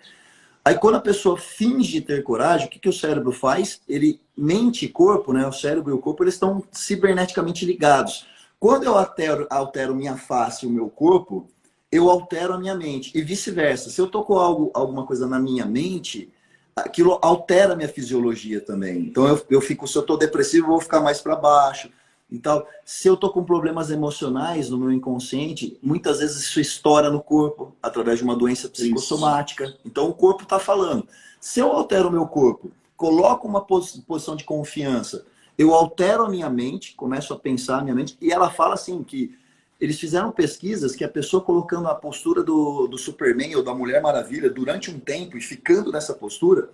Aí quando a pessoa finge ter coragem, o que o cérebro faz? Ele, mente e corpo, né? O cérebro e o corpo, eles estão ciberneticamente ligados. Quando eu altero minha face e o meu corpo, eu altero a minha mente. E vice-versa. Se eu tô com alguma coisa na minha mente, aquilo altera a minha fisiologia também. Então eu fico, se eu tô depressivo, eu vou ficar mais para baixo. Então, se eu tô com problemas emocionais no meu inconsciente, muitas vezes isso estoura no corpo, através de uma doença psicossomática. Isso. Então, o corpo está falando. Se eu altero o meu corpo, coloco uma posição de confiança, eu altero a minha mente, começo a pensar a minha mente, e ela fala assim que eles fizeram pesquisas que a pessoa colocando a postura do Superman ou da Mulher Maravilha durante um tempo e ficando nessa postura,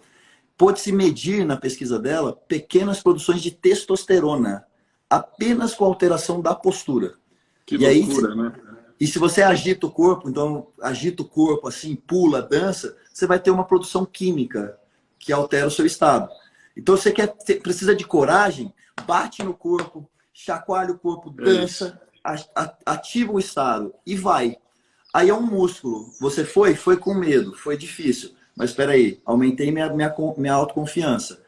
pôde-se medir na pesquisa dela pequenas produções de testosterona, apenas com a alteração da postura. Que loucura, né? E se você agita o corpo, então agita o corpo assim, pula, dança, você vai ter uma produção química que altera o seu estado. Então você precisa de coragem, bate no corpo, chacoalha o corpo, dança, ativa o estado e vai. Aí é um músculo. Você foi com medo, foi difícil. mas espera aí, aumentei minha autoconfiança.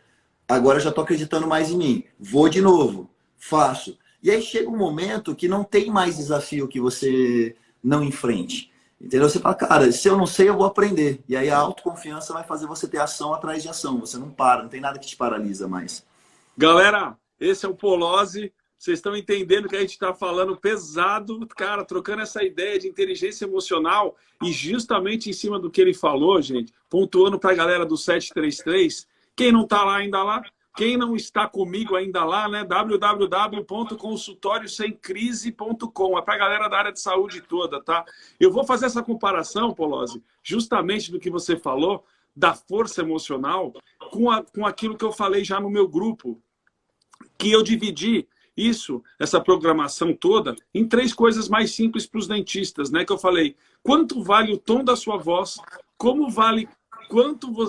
Agora eu já estou acreditando mais em mim. Vou de novo, faço. E aí chega um momento que não tem mais desafio que você não enfrente. Entendeu? Você fala, cara, se eu não sei, eu vou aprender. E aí a autoconfiança vai fazer você ter ação atrás de ação. Você não para, não tem nada que te paralisa mais. Galera, esse é o Polozzi. Vocês estão entendendo que a gente está falando pesado, cara, trocando essa ideia de inteligência emocional e justamente em cima do que ele falou, gente, pontuando para a galera do 733, quem não está lá ainda lá, quem não está comigo ainda lá, né? www.consultoriosemcrise.com. É para a galera da área de saúde toda, tá? Eu vou fazer essa comparação, Polozzi, justamente do que você falou, da força emocional, com aquilo que eu falei já no meu grupo, que eu dividi essa programação toda, em 3 coisas mais simples para os dentistas, né? Que eu falei, quanto vale o tom da sua voz, como vale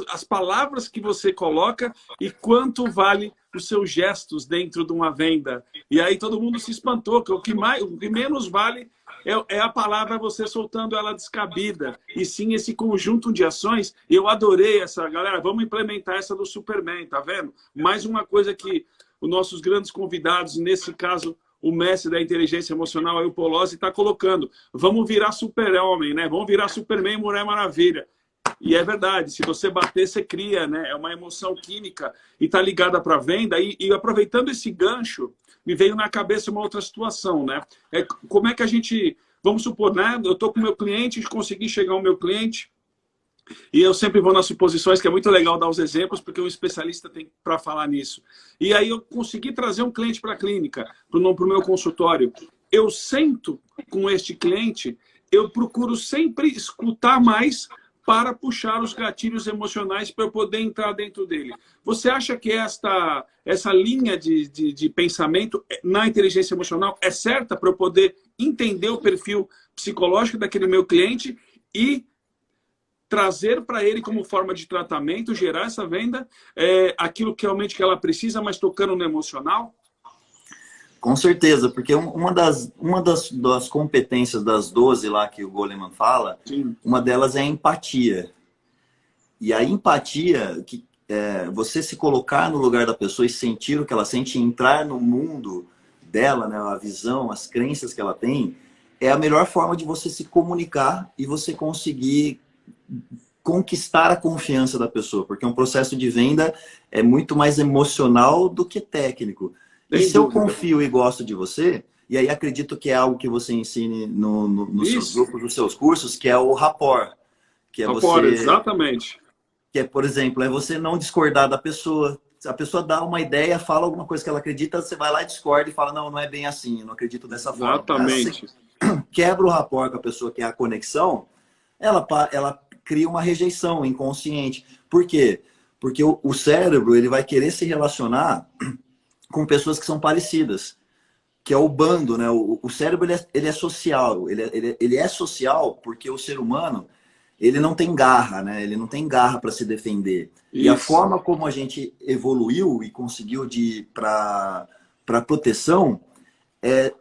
as palavras que você coloca e quanto vale os seus gestos dentro de uma venda. E aí todo mundo se espantou, que o que menos vale é a palavra você soltando ela descabida. E sim esse conjunto de ações. Eu adorei essa, galera, vamos implementar essa do Superman, tá vendo? Mais uma coisa que os nossos grandes convidados, nesse caso, o mestre da inteligência emocional, aí o Polozzi, está colocando. Vamos virar super-homem, né? Vamos virar Superman e Mulher Maravilha. E é verdade, se você bater, você cria, né? É uma emoção química e está ligada para a venda. E aproveitando esse gancho, me veio na cabeça uma outra situação, né? Como é que a gente... Vamos supor, né? Eu estou com o meu cliente, consegui chegar ao meu cliente, e eu sempre vou nas suposições, que é muito legal dar os exemplos, porque um especialista tem para falar nisso. E aí eu consegui trazer um cliente para a clínica, para o meu consultório. Eu sento com este cliente, eu procuro sempre escutar mais para puxar os gatilhos emocionais para eu poder entrar dentro dele. Você acha que essa linha de pensamento na inteligência emocional é certa para eu poder entender o perfil psicológico daquele meu cliente e trazer para ele como forma de tratamento, gerar essa venda, aquilo que realmente que ela precisa, mas tocando no emocional? Com certeza, porque uma das competências das 12 lá que o Goleman fala, sim, uma delas é a empatia. E a empatia, você se colocar no lugar da pessoa e sentir o que ela sente, entrar no mundo dela, né, a visão, as crenças que ela tem, é a melhor forma de você se comunicar e você conseguir conquistar a confiança da pessoa, porque um processo de venda é muito mais emocional do que técnico. E se eu confio e gosto de você, e aí acredito que é algo que você ensine nos seus grupos, nos seus cursos, que é o rapport. Que é rapport, exatamente. Que é, por exemplo, é você não discordar da pessoa. Se a pessoa dá uma ideia, fala alguma coisa que ela acredita, você vai lá e discorda e fala, não é bem assim, eu não acredito dessa forma. Exatamente. Você quebra o rapport com a pessoa, que é a conexão, ela cria uma rejeição inconsciente. Por quê? Porque o cérebro ele vai querer se relacionar com pessoas que são parecidas, que é o bando, né? O cérebro ele é social, ele é social porque o ser humano ele não tem garra, né? Ele não tem garra para se defender. Isso. E a forma como a gente evoluiu e conseguiu para proteção é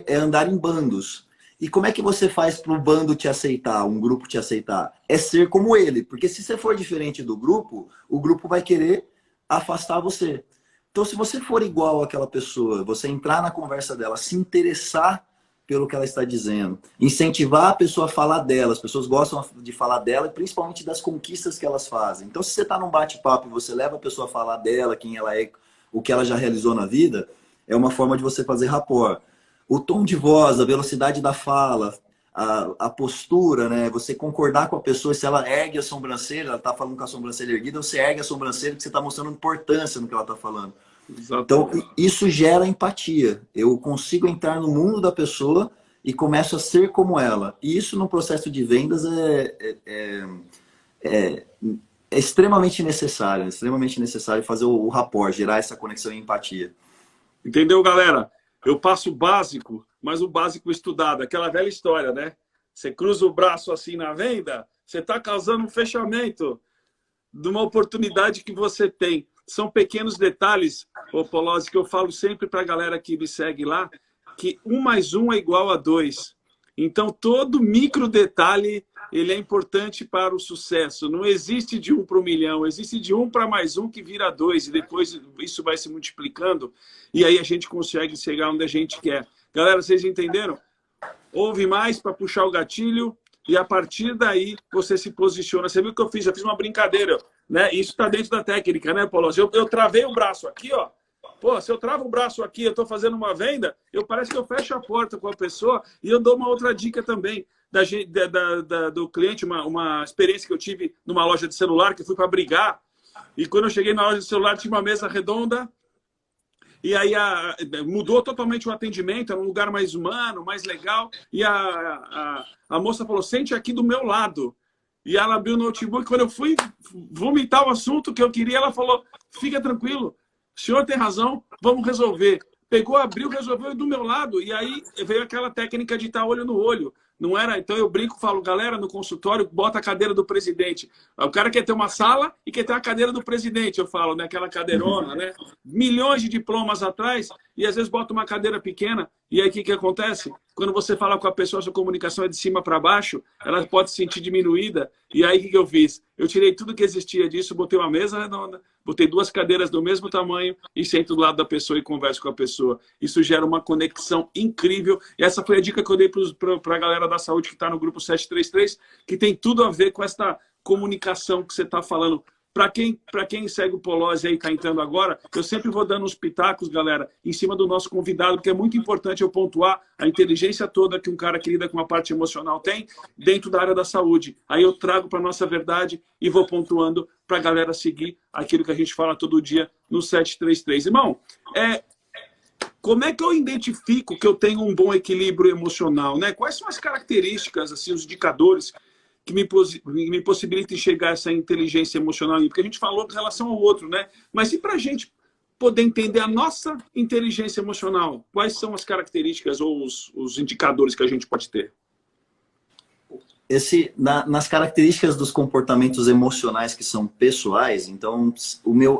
andar em bandos. E como é que você faz para o bando te aceitar, um grupo te aceitar? É ser como ele, porque se você for diferente do grupo, o grupo vai querer afastar você. Então, se você for igual àquela pessoa, você entrar na conversa dela, se interessar pelo que ela está dizendo, incentivar a pessoa a falar dela, as pessoas gostam de falar dela, principalmente das conquistas que elas fazem. Então, se você está num bate-papo e você leva a pessoa a falar dela, quem ela é, o que ela já realizou na vida, é uma forma de você fazer rapport. O tom de voz, a velocidade da fala, a postura, né? Você concordar com a pessoa, se ela ergue a sobrancelha, ela está falando com a sobrancelha erguida, você ergue a sobrancelha porque você está mostrando importância no que ela está falando. Exatamente. Então, isso gera empatia. Eu consigo entrar no mundo da pessoa e começo a ser como ela. E isso no processo de vendas é extremamente necessário. É extremamente necessário fazer o rapport, gerar essa conexão e empatia. Entendeu, galera? Eu passo o básico, mas o básico estudado. Aquela velha história, né? Você cruza o braço assim na venda, você está causando um fechamento de uma oportunidade que você tem. São pequenos detalhes, Polozzi, que eu falo sempre para a galera que me segue lá, que 1 mais 1 é igual a 2. Então, todo micro detalhe ele é importante para o sucesso. Não existe de 1 para 1 milhão, existe de 1 para mais 1 que vira 2, e depois isso vai se multiplicando, e aí a gente consegue chegar onde a gente quer. Galera, vocês entenderam? Ouve mais para puxar o gatilho, e a partir daí você se posiciona. Você viu o que eu fiz? Eu fiz uma brincadeira, né? Isso está dentro da técnica, né, Paulo? Eu travei o braço aqui, ó. Pô, se eu travo o braço aqui, eu estou fazendo uma venda, parece que eu fecho a porta com a pessoa, e eu dou uma outra dica também do cliente, uma experiência que eu tive numa loja de celular, que eu fui para brigar, e quando eu cheguei na loja de celular tinha uma mesa redonda, e aí mudou totalmente o atendimento, era um lugar mais humano, mais legal, e a moça falou, sente aqui do meu lado. E ela abriu o notebook, quando eu fui vomitar o assunto que eu queria, ela falou, fica tranquilo, o senhor tem razão, vamos resolver. Pegou, abriu, resolveu do meu lado. E aí veio aquela técnica de estar olho no olho. Não era? Então eu brinco, falo, galera, no consultório, bota a cadeira do presidente. O cara quer ter uma sala e quer ter a cadeira do presidente, eu falo, né? Aquela cadeirona, né? Milhões de diplomas atrás, e às vezes bota uma cadeira pequena. E aí o que acontece? Quando você fala com a pessoa, a sua comunicação é de cima para baixo, ela pode se sentir diminuída. E aí o que eu fiz? Eu tirei tudo que existia disso, botei uma mesa redonda, botei 2 cadeiras do mesmo tamanho e sento do lado da pessoa e converso com a pessoa. Isso gera uma conexão incrível. E essa foi a dica que eu dei para a galera da saúde que está no grupo 733, que tem tudo a ver com essa comunicação que você está falando. Para quem segue o Polozzi aí, está entrando agora, eu sempre vou dando uns pitacos, galera, em cima do nosso convidado, porque é muito importante eu pontuar a inteligência toda que um cara que lida com a parte emocional tem dentro da área da saúde. Aí eu trago para a nossa verdade e vou pontuando para a galera seguir aquilo que a gente fala todo dia no 733. Irmão, como é que eu identifico que eu tenho um bom equilíbrio emocional, né? Quais são as características, assim, os indicadores que me possibilita enxergar essa inteligência emocional? Porque a gente falou em relação ao outro, né? Mas e para a gente poder entender a nossa inteligência emocional? Quais são as características ou os indicadores que a gente pode ter? Nas características dos comportamentos emocionais que são pessoais, então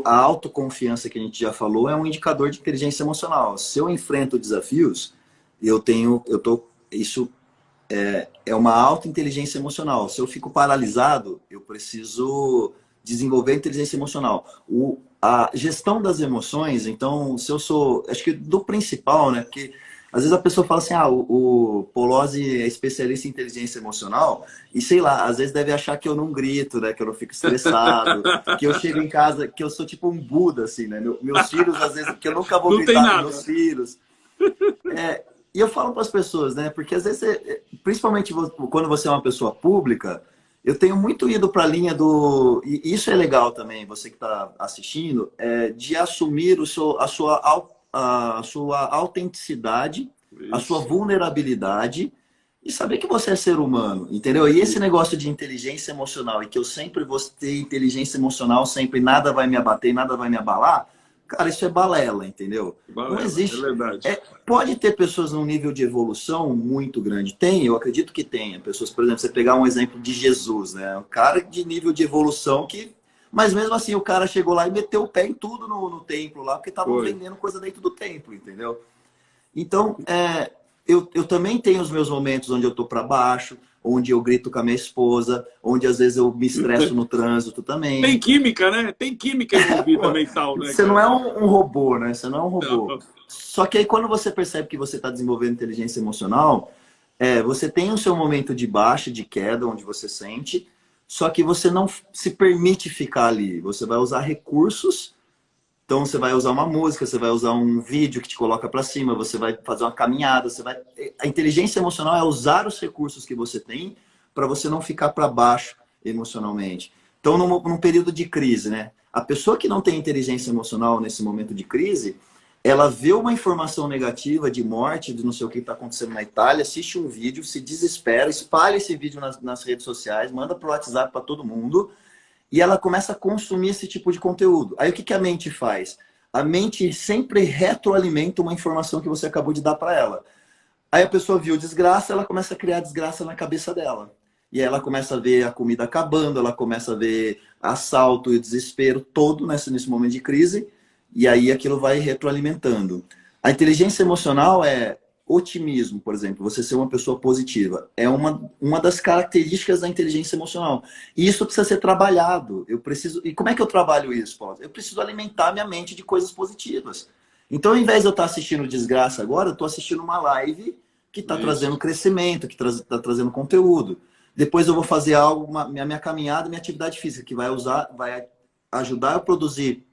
a autoconfiança que a gente já falou é um indicador de inteligência emocional. Se eu enfrento desafios, isso é uma alta inteligência emocional. Se eu fico paralisado, eu preciso desenvolver inteligência emocional. A gestão das emoções, então, acho que do principal, né? Porque às vezes a pessoa fala assim, o Polozzi é especialista em inteligência emocional, e sei lá, às vezes deve achar que eu não grito, né? Que eu não fico estressado, que eu chego em casa, que eu sou tipo um Buda, assim, né? Meus filhos, às vezes, que eu nunca vou gritar com meus filhos. E eu falo para as pessoas, né? Porque às vezes, principalmente quando você é uma pessoa pública, eu tenho muito ido para a linha e isso é legal também, você que está assistindo, de assumir a sua autenticidade, isso, a sua vulnerabilidade e saber que você é ser humano, entendeu? E esse negócio de inteligência emocional e que eu sempre vou ter inteligência emocional, sempre nada vai me abater, nada vai me abalar, cara, isso é balela, entendeu? Balela, não existe. É verdade. Pode ter pessoas num nível de evolução muito grande. Eu acredito que tenha. Pessoas, por exemplo, você pegar um exemplo de Jesus, né? Um cara de nível de evolução que... Mas mesmo assim, o cara chegou lá e meteu o pé em tudo no templo lá, porque estavam vendendo coisa dentro do templo, entendeu? Então, eu também tenho os meus momentos onde eu tô para baixo, onde eu grito com a minha esposa, onde às vezes eu me estresso no trânsito também. Tem química, né? Tem química envolvida mental, né? Você não é um robô, né? Você não é um robô. Não. Só que aí quando você percebe que você está desenvolvendo inteligência emocional, você tem o seu momento de baixa, de queda, onde você sente, só que você não se permite ficar ali. Você vai usar recursos. Então você vai usar uma música, você vai usar um vídeo que te coloca para cima, você vai fazer uma caminhada, A inteligência emocional é usar os recursos que você tem para você não ficar para baixo emocionalmente. Então, num período de crise, né? A pessoa que não tem inteligência emocional nesse momento de crise, ela vê uma informação negativa de morte, de não sei o que está acontecendo na Itália, assiste um vídeo, se desespera, espalha esse vídeo nas redes sociais, manda para o WhatsApp para todo mundo, e ela começa a consumir esse tipo de conteúdo. Aí o que a mente faz? A mente sempre retroalimenta uma informação que você acabou de dar para ela. Aí a pessoa viu desgraça, ela começa a criar desgraça na cabeça dela. E aí ela começa a ver a comida acabando, ela começa a ver assalto e desespero todo nesse momento de crise. E aí aquilo vai retroalimentando. A inteligência emocional otimismo, por exemplo, você ser uma pessoa positiva, é uma das características da inteligência emocional. E isso precisa ser trabalhado. Eu preciso. E como é que eu trabalho isso, Paulo? Eu preciso alimentar minha mente de coisas positivas. Então, ao invés de eu estar assistindo desgraça agora, eu estou assistindo uma live que está trazendo crescimento, que está trazendo conteúdo. Depois eu vou fazer algo, minha caminhada, minha atividade física, que vai ajudar a produzir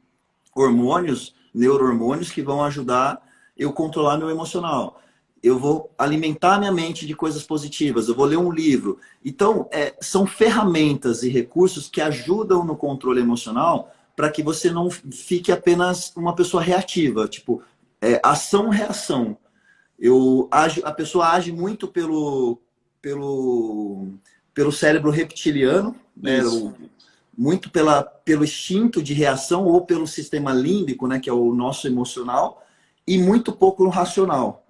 hormônios, neurohormônios, que vão ajudar eu controlar meu emocional. Eu vou alimentar minha mente de coisas positivas, eu vou ler um livro. Então, são ferramentas e recursos que ajudam no controle emocional para que você não fique apenas uma pessoa reativa, tipo, ação-reação. A pessoa age muito pelo cérebro reptiliano, né? Muito pelo instinto de reação ou pelo sistema límbico, né? Que é o nosso emocional, e muito pouco no racional.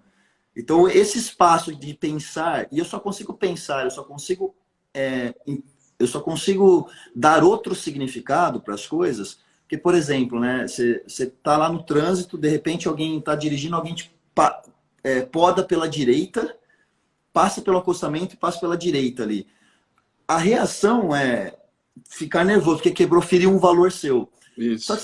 Então, esse espaço de pensar, e eu só consigo pensar, eu só consigo dar outro significado para as coisas, porque, por exemplo, né, você está lá no trânsito, de repente alguém está dirigindo, alguém te poda pela direita, passa pelo acostamento e passa pela direita ali. A reação é ficar nervoso, porque feriu um valor seu. Isso. Só que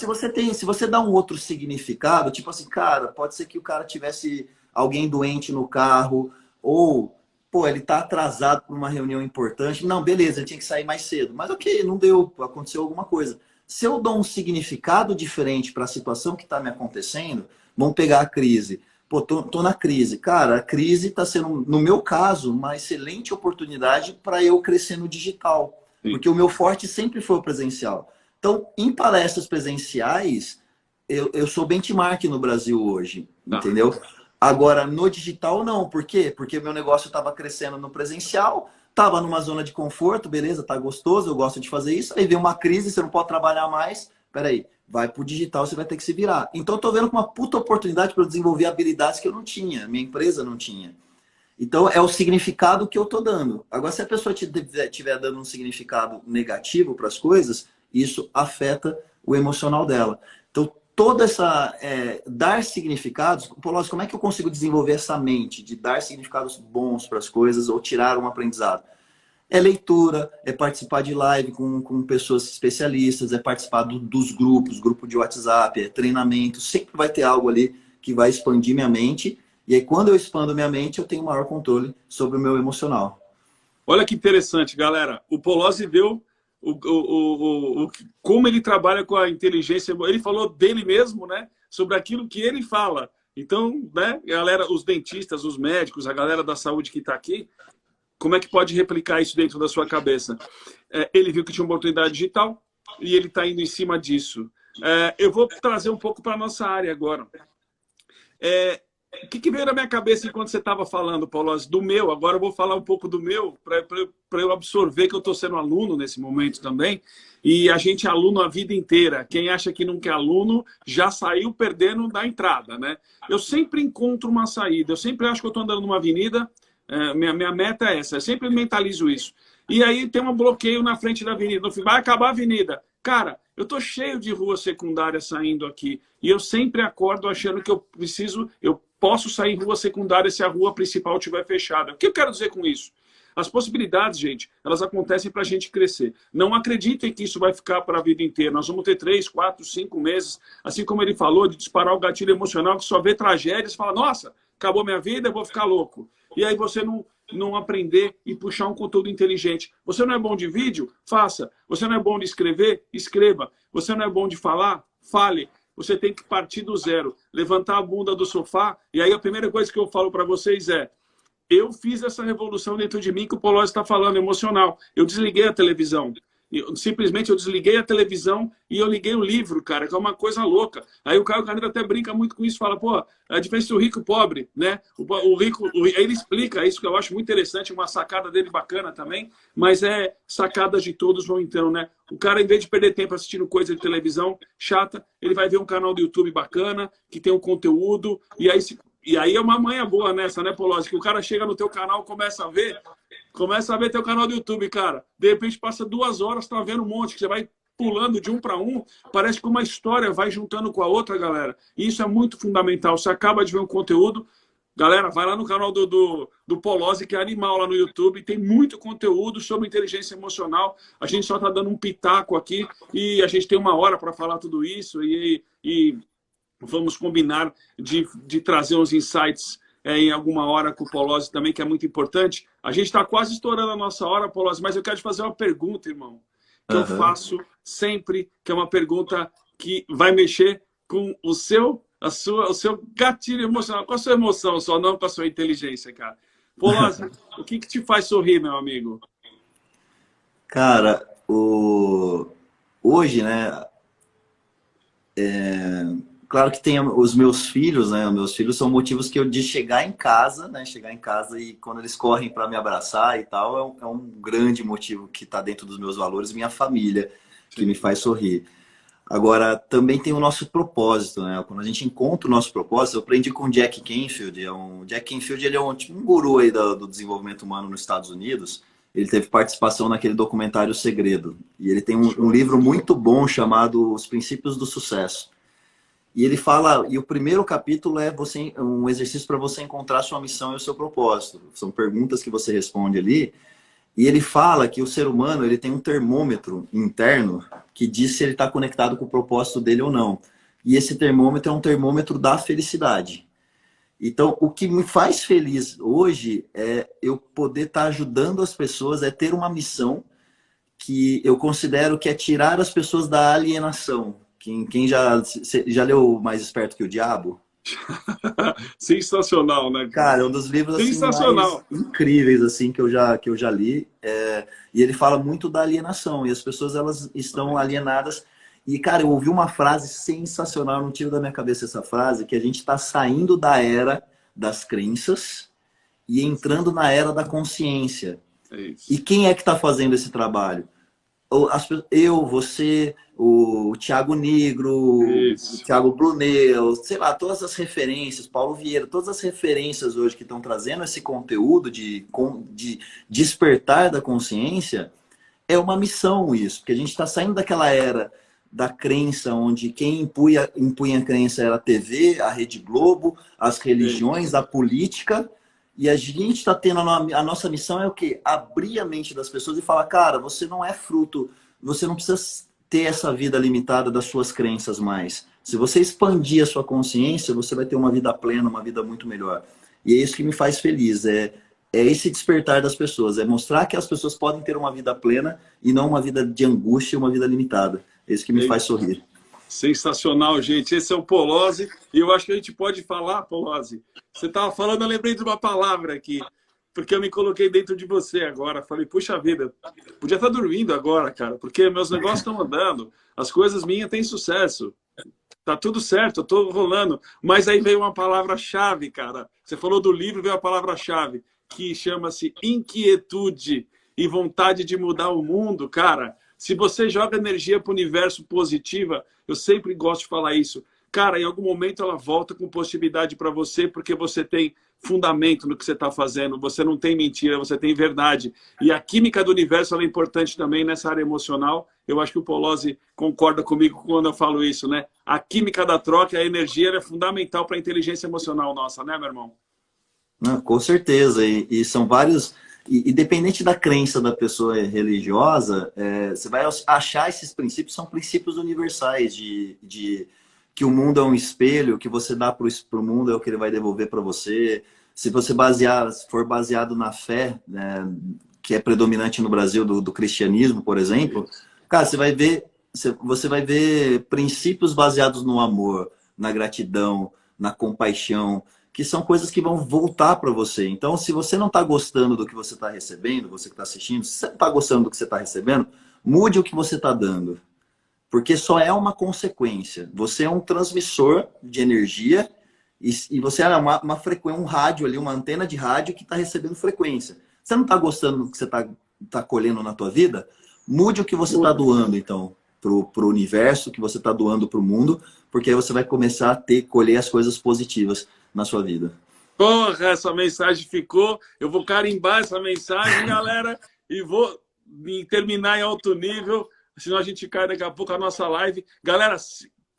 se você dá um outro significado, tipo assim, cara, pode ser que o cara tivesse alguém doente no carro, ou, pô, ele tá atrasado para uma reunião importante. Não, beleza, ele tinha que sair mais cedo. Mas ok, não deu, aconteceu alguma coisa. Se eu dou um significado diferente para a situação que está me acontecendo, vamos pegar a crise. Pô, tô na crise. Cara, a crise está sendo, no meu caso, uma excelente oportunidade para eu crescer no digital. Sim. Porque o meu forte sempre foi o presencial. Então, em palestras presenciais, eu sou benchmark no Brasil hoje, entendeu? Agora, no digital, não. Por quê? Porque meu negócio estava crescendo no presencial, estava numa zona de conforto, beleza, tá gostoso, eu gosto de fazer isso. Aí vem uma crise, você não pode trabalhar mais. Peraí, vai pro digital, você vai ter que se virar. Então, eu tô vendo uma puta oportunidade para eu desenvolver habilidades que eu não tinha, minha empresa não tinha. Então, é o significado que eu tô dando. Agora, se a pessoa estiver dando um significado negativo para as coisas, isso afeta o emocional dela. Então, toda essa... dar significados... Polozzi, como é que eu consigo desenvolver essa mente de dar significados bons para as coisas ou tirar um aprendizado? É leitura, é participar de live com pessoas especialistas, é participar dos grupos, grupo de WhatsApp, é treinamento. Sempre vai ter algo ali que vai expandir minha mente. E aí, quando eu expando minha mente, eu tenho maior controle sobre o meu emocional. Olha que interessante, galera. O Polozzi deu como ele trabalha com a inteligência. Ele falou dele mesmo, né? Sobre aquilo que ele fala. Então, né, galera, os dentistas, os médicos, a galera da saúde que está aqui, como é que pode replicar isso dentro da sua cabeça? Ele viu que tinha uma oportunidade digital e ele está indo em cima disso. Eu vou trazer um pouco para a nossa área agora. O que veio na minha cabeça enquanto você estava falando, Polozzi, do meu? Agora eu vou falar um pouco do meu, para eu absorver que eu estou sendo aluno nesse momento também. E a gente é aluno a vida inteira. Quem acha que não quer aluno já saiu perdendo da entrada, né? Eu sempre encontro uma saída. Eu sempre acho que eu estou andando numa avenida. Minha meta é essa. Eu sempre mentalizo isso. E aí tem um bloqueio na frente da avenida. No fim, vai acabar a avenida. Cara, eu estou cheio de rua secundária saindo aqui. E eu sempre acordo achando que eu posso sair em rua secundária se a rua principal estiver fechada. O que eu quero dizer com isso? As possibilidades, gente, elas acontecem para a gente crescer. Não acreditem que isso vai ficar para a vida inteira. Nós vamos ter 3, 4, 5 meses, assim como ele falou, de disparar o gatilho emocional, que só vê tragédias e fala, nossa, acabou minha vida, eu vou ficar louco. E aí você não aprender e puxar um conteúdo inteligente. Você não é bom de vídeo? Faça. Você não é bom de escrever? Escreva. Você não é bom de falar? Fale. Você tem que partir do zero, levantar a bunda do sofá. E aí a primeira coisa que eu falo para vocês é, eu fiz essa revolução dentro de mim que o Polozzi está falando, emocional. Eu desliguei a televisão. Simplesmente eu desliguei a televisão e eu liguei o livro, cara, que é uma coisa louca. Aí o Caio Carneiro até brinca muito com isso, fala, pô, a diferença do rico e o pobre, né? O rico, aí ele explica isso, que eu acho muito interessante, uma sacada dele bacana também, mas sacadas de todos vão então, né? O cara, em vez de perder tempo assistindo coisa de televisão chata, ele vai ver um canal do YouTube bacana, que tem um conteúdo, e aí é uma manha boa nessa, né, Polozzi? Que o cara chega no teu canal, começa a ver teu canal do YouTube, cara. De repente passa 2 horas, tá vendo um monte, que você vai pulando de um para um, parece que uma história vai juntando com a outra, galera. E isso é muito fundamental. Você acaba de ver um conteúdo, Galera, vai lá no canal do Polozzi, que é animal, lá no YouTube. Tem muito conteúdo sobre inteligência emocional. A gente só está dando um pitaco aqui e a gente tem 1 hora para falar tudo isso. E vamos combinar de trazer uns insights em alguma hora com o Polozzi também, que é muito importante. A gente está quase estourando a nossa hora, Polozzi, mas eu quero te fazer uma pergunta, irmão, que eu faço sempre, que é uma pergunta que vai mexer com o seu gatilho emocional, com a sua emoção, só não com a sua inteligência, cara. Polozzi, o que te faz sorrir, meu amigo? Cara, hoje, né? Claro que tem os meus filhos, né? Os meus filhos são motivos que eu de chegar em casa, né? Chegar em casa e quando eles correm para me abraçar e tal, é um grande motivo que está dentro dos meus valores, minha família, que me faz sorrir. Agora, também tem o nosso propósito, né? Quando a gente encontra o nosso propósito, eu aprendi com o Jack Canfield. Jack Canfield, ele é tipo um guru aí do desenvolvimento humano nos Estados Unidos. Ele teve participação naquele documentário O Segredo. E ele tem um livro muito bom chamado Os Princípios do Sucesso. E ele fala, e o primeiro capítulo é um exercício para você encontrar sua missão e o seu propósito. São perguntas que você responde ali. E ele fala que o ser humano ele tem um termômetro interno que diz se ele está conectado com o propósito dele ou não. E esse termômetro é um termômetro da felicidade. Então, o que me faz feliz hoje é eu poder estar ajudando as pessoas, é ter uma missão que eu considero que é tirar as pessoas da alienação. Quem já leu Mais Esperto que o Diabo? Sensacional, né, cara? É um dos livros assim, mais incríveis assim, que eu já li. E ele fala muito da alienação. E as pessoas elas estão alienadas. E, cara, eu ouvi uma frase sensacional, não tiro da minha cabeça essa frase, que a gente está saindo da era das crenças e entrando na era da consciência. E quem é que está fazendo esse trabalho? Eu, você, o Thiago Negro, o Thiago Brunet, sei lá, todas as referências, Paulo Vieira, todas as referências hoje que estão trazendo esse conteúdo de despertar da consciência, é uma missão isso, porque a gente está saindo daquela era da crença, onde quem impunha a crença era a TV, a Rede Globo, as religiões, a política. E a gente está tendo a nossa missão é o quê? Abrir a mente das pessoas e falar, cara, você não é fruto, você não precisa ter essa vida limitada das suas crenças mais. Se você expandir a sua consciência, você vai ter uma vida plena, uma vida muito melhor. E é isso que me faz feliz, é esse despertar das pessoas, é mostrar que as pessoas podem ter uma vida plena e não uma vida de angústia, uma vida limitada. É isso que me faz sorrir. Sensacional, gente. Esse é o Polozzi. E eu acho que a gente pode falar, Polozzi. Você estava falando, eu lembrei de uma palavra aqui. Porque eu me coloquei dentro de você agora. Falei, puxa vida, podia estar dormindo agora, cara. Porque meus negócios estão andando. As coisas minhas têm sucesso. Tá tudo certo, eu tô rolando. Mas aí veio uma palavra-chave, cara. Você falou do livro, veio a palavra-chave. Que chama-se inquietude e vontade de mudar o mundo, cara. Se você joga energia para o universo positiva, eu sempre gosto de falar isso. Cara, em algum momento ela volta com possibilidade para você, porque você tem fundamento no que você está fazendo, você não tem mentira, você tem verdade. E a química do universo ela é importante também nessa área emocional. Eu acho que o Polozzi concorda comigo quando eu falo isso, né? A química da troca, a energia é fundamental para a inteligência emocional nossa, né, meu irmão? Não, com certeza. E são vários... Independente da crença da pessoa religiosa, você vai achar esses princípios, são princípios universais de que o mundo é um espelho, que você dá para o mundo é o que ele vai devolver para você. Se você for baseado na fé, né, que é predominante no Brasil do cristianismo, por exemplo, cara, você vai ver princípios baseados no amor, na gratidão, na compaixão, que são coisas que vão voltar para você. Então, se você não está gostando do que você está recebendo, você que está assistindo, se você não está gostando do que você está recebendo, mude o que você está dando. Porque só é uma consequência. Você é um transmissor de energia e você é uma frequência, um rádio ali, uma antena de rádio que está recebendo frequência. Você não está gostando do que você está colhendo na tua vida? Mude o que você está doando, então, pro universo, que você está doando para o mundo, porque aí você vai começar a colher as coisas positivas na sua vida. Porra, essa mensagem ficou. Eu vou carimbar essa mensagem, galera, e vou terminar em alto nível, senão a gente cai daqui a pouco a nossa live. Galera,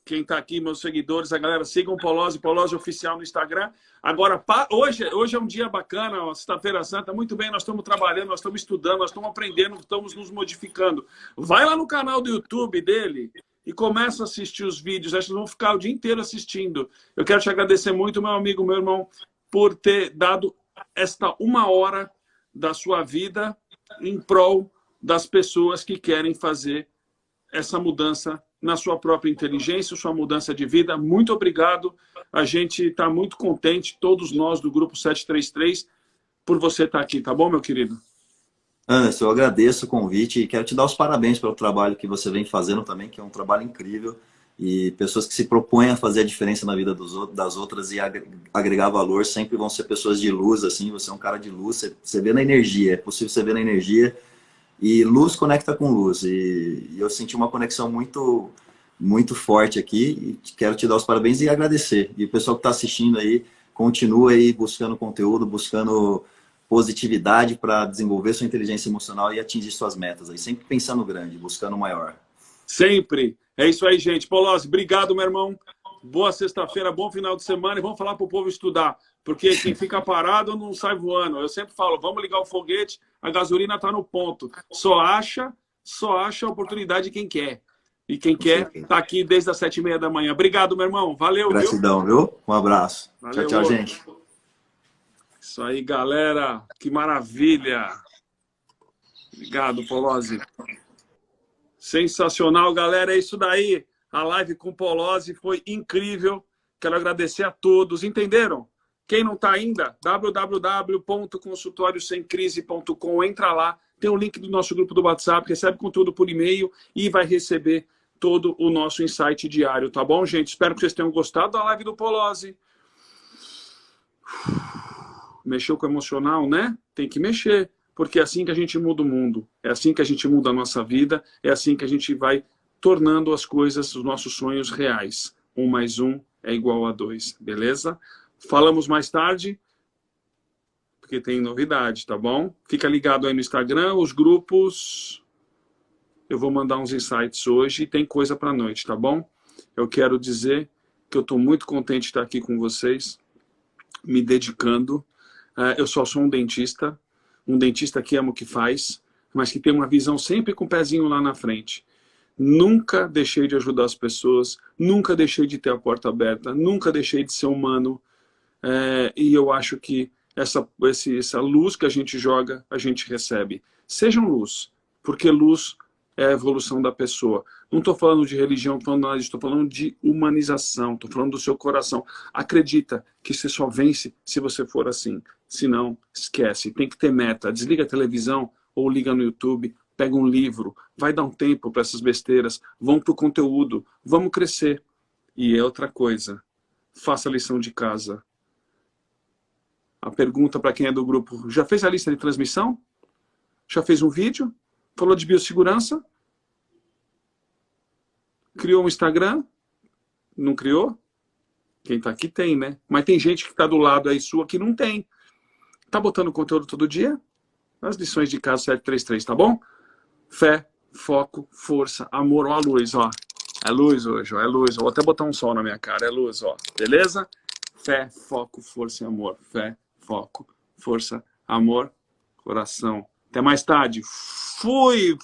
quem está aqui, meus seguidores, a galera, sigam o Polozzi, Polozzi Oficial no Instagram. Agora, hoje é um dia bacana, Sexta-feira Santa, muito bem, nós estamos trabalhando, nós estamos estudando, nós estamos aprendendo, estamos nos modificando. Vai lá no canal do YouTube dele e começa a assistir os vídeos, acho que vão ficar o dia inteiro assistindo. Eu quero te agradecer muito, meu amigo, meu irmão, por ter dado esta 1 hora da sua vida em prol das pessoas que querem fazer essa mudança na sua própria inteligência, sua mudança de vida. Muito obrigado. A gente está muito contente, todos nós do Grupo 733, por você estar aqui, tá bom, meu querido? Anderson, eu agradeço o convite e quero te dar os parabéns pelo trabalho que você vem fazendo também, que é um trabalho incrível. E pessoas que se propõem a fazer a diferença na vida das outras e agregar valor sempre vão ser pessoas de luz, assim. Você é um cara de luz, você vê na energia, é possível você ver na energia. E luz conecta com luz. E eu senti uma conexão muito forte aqui. E quero te dar os parabéns e agradecer. E o pessoal que está assistindo aí, continua aí buscando conteúdo, buscando positividade para desenvolver sua inteligência emocional e atingir suas metas. Aí, sempre pensando grande, buscando o maior. Sempre. É isso aí, gente. Polozzi, obrigado, meu irmão. Boa sexta-feira, bom final de semana. E vamos falar para o povo estudar. Porque quem fica parado não sai voando. Eu sempre falo, vamos ligar o foguete, a gasolina está no ponto. Só acha a oportunidade quem quer. E quem quer está aqui desde as 7h30 da manhã. Obrigado, meu irmão. Valeu, gratidão, viu? Um abraço. Valeu, tchau, gente. Isso aí, galera. Que maravilha. Obrigado, Polozzi. Sensacional, galera. É isso daí. A live com o Polozzi foi incrível. Quero agradecer a todos. Entenderam? Quem não está ainda, www.consultoriosemcrise.com, entra lá, tem o link do nosso grupo do WhatsApp, recebe conteúdo por e-mail e vai receber todo o nosso insight diário, tá bom, gente? Espero que vocês tenham gostado da live do Polozzi. Mexeu com o emocional, né? Tem que mexer, porque é assim que a gente muda o mundo, é assim que a gente muda a nossa vida, é assim que a gente vai tornando as coisas, os nossos sonhos reais. 1 mais 1 é igual a 2, beleza? Falamos mais tarde, porque tem novidade, tá bom? Fica ligado aí no Instagram, os grupos. Eu vou mandar uns insights hoje e tem coisa para noite, tá bom? Eu quero dizer que eu estou muito contente de estar aqui com vocês, me dedicando. Eu só sou um dentista que ama o que faz, mas que tem uma visão sempre com o pezinho lá na frente. Nunca deixei de ajudar as pessoas, nunca deixei de ter a porta aberta, nunca deixei de ser humano. E eu acho que essa luz que a gente joga, a gente recebe. Sejam luz, porque luz é a evolução da pessoa. Não estou falando de religião, estou falando de humanização, estou falando do seu coração. Acredita que você só vence se você for assim. Se não, esquece. Tem que ter meta. Desliga a televisão ou liga no YouTube, pega um livro, vai dar um tempo para essas besteiras, vão para o conteúdo, vamos crescer. E é outra coisa, faça a lição de casa. A pergunta para quem é do grupo, já fez a lista de transmissão? Já fez um vídeo? Falou de biossegurança? Criou um Instagram? Não criou? Quem está aqui tem, né? Mas tem gente que está do lado aí sua que não tem. Tá botando conteúdo todo dia? As lições de casa 733, tá bom? Fé, foco, força, amor, ó a luz, ó. É luz hoje, ó, é luz. Vou até botar um sol na minha cara, é luz, ó. Beleza? Fé, foco, força e amor. Fé, foco, força, amor, coração. Até mais tarde. Fui!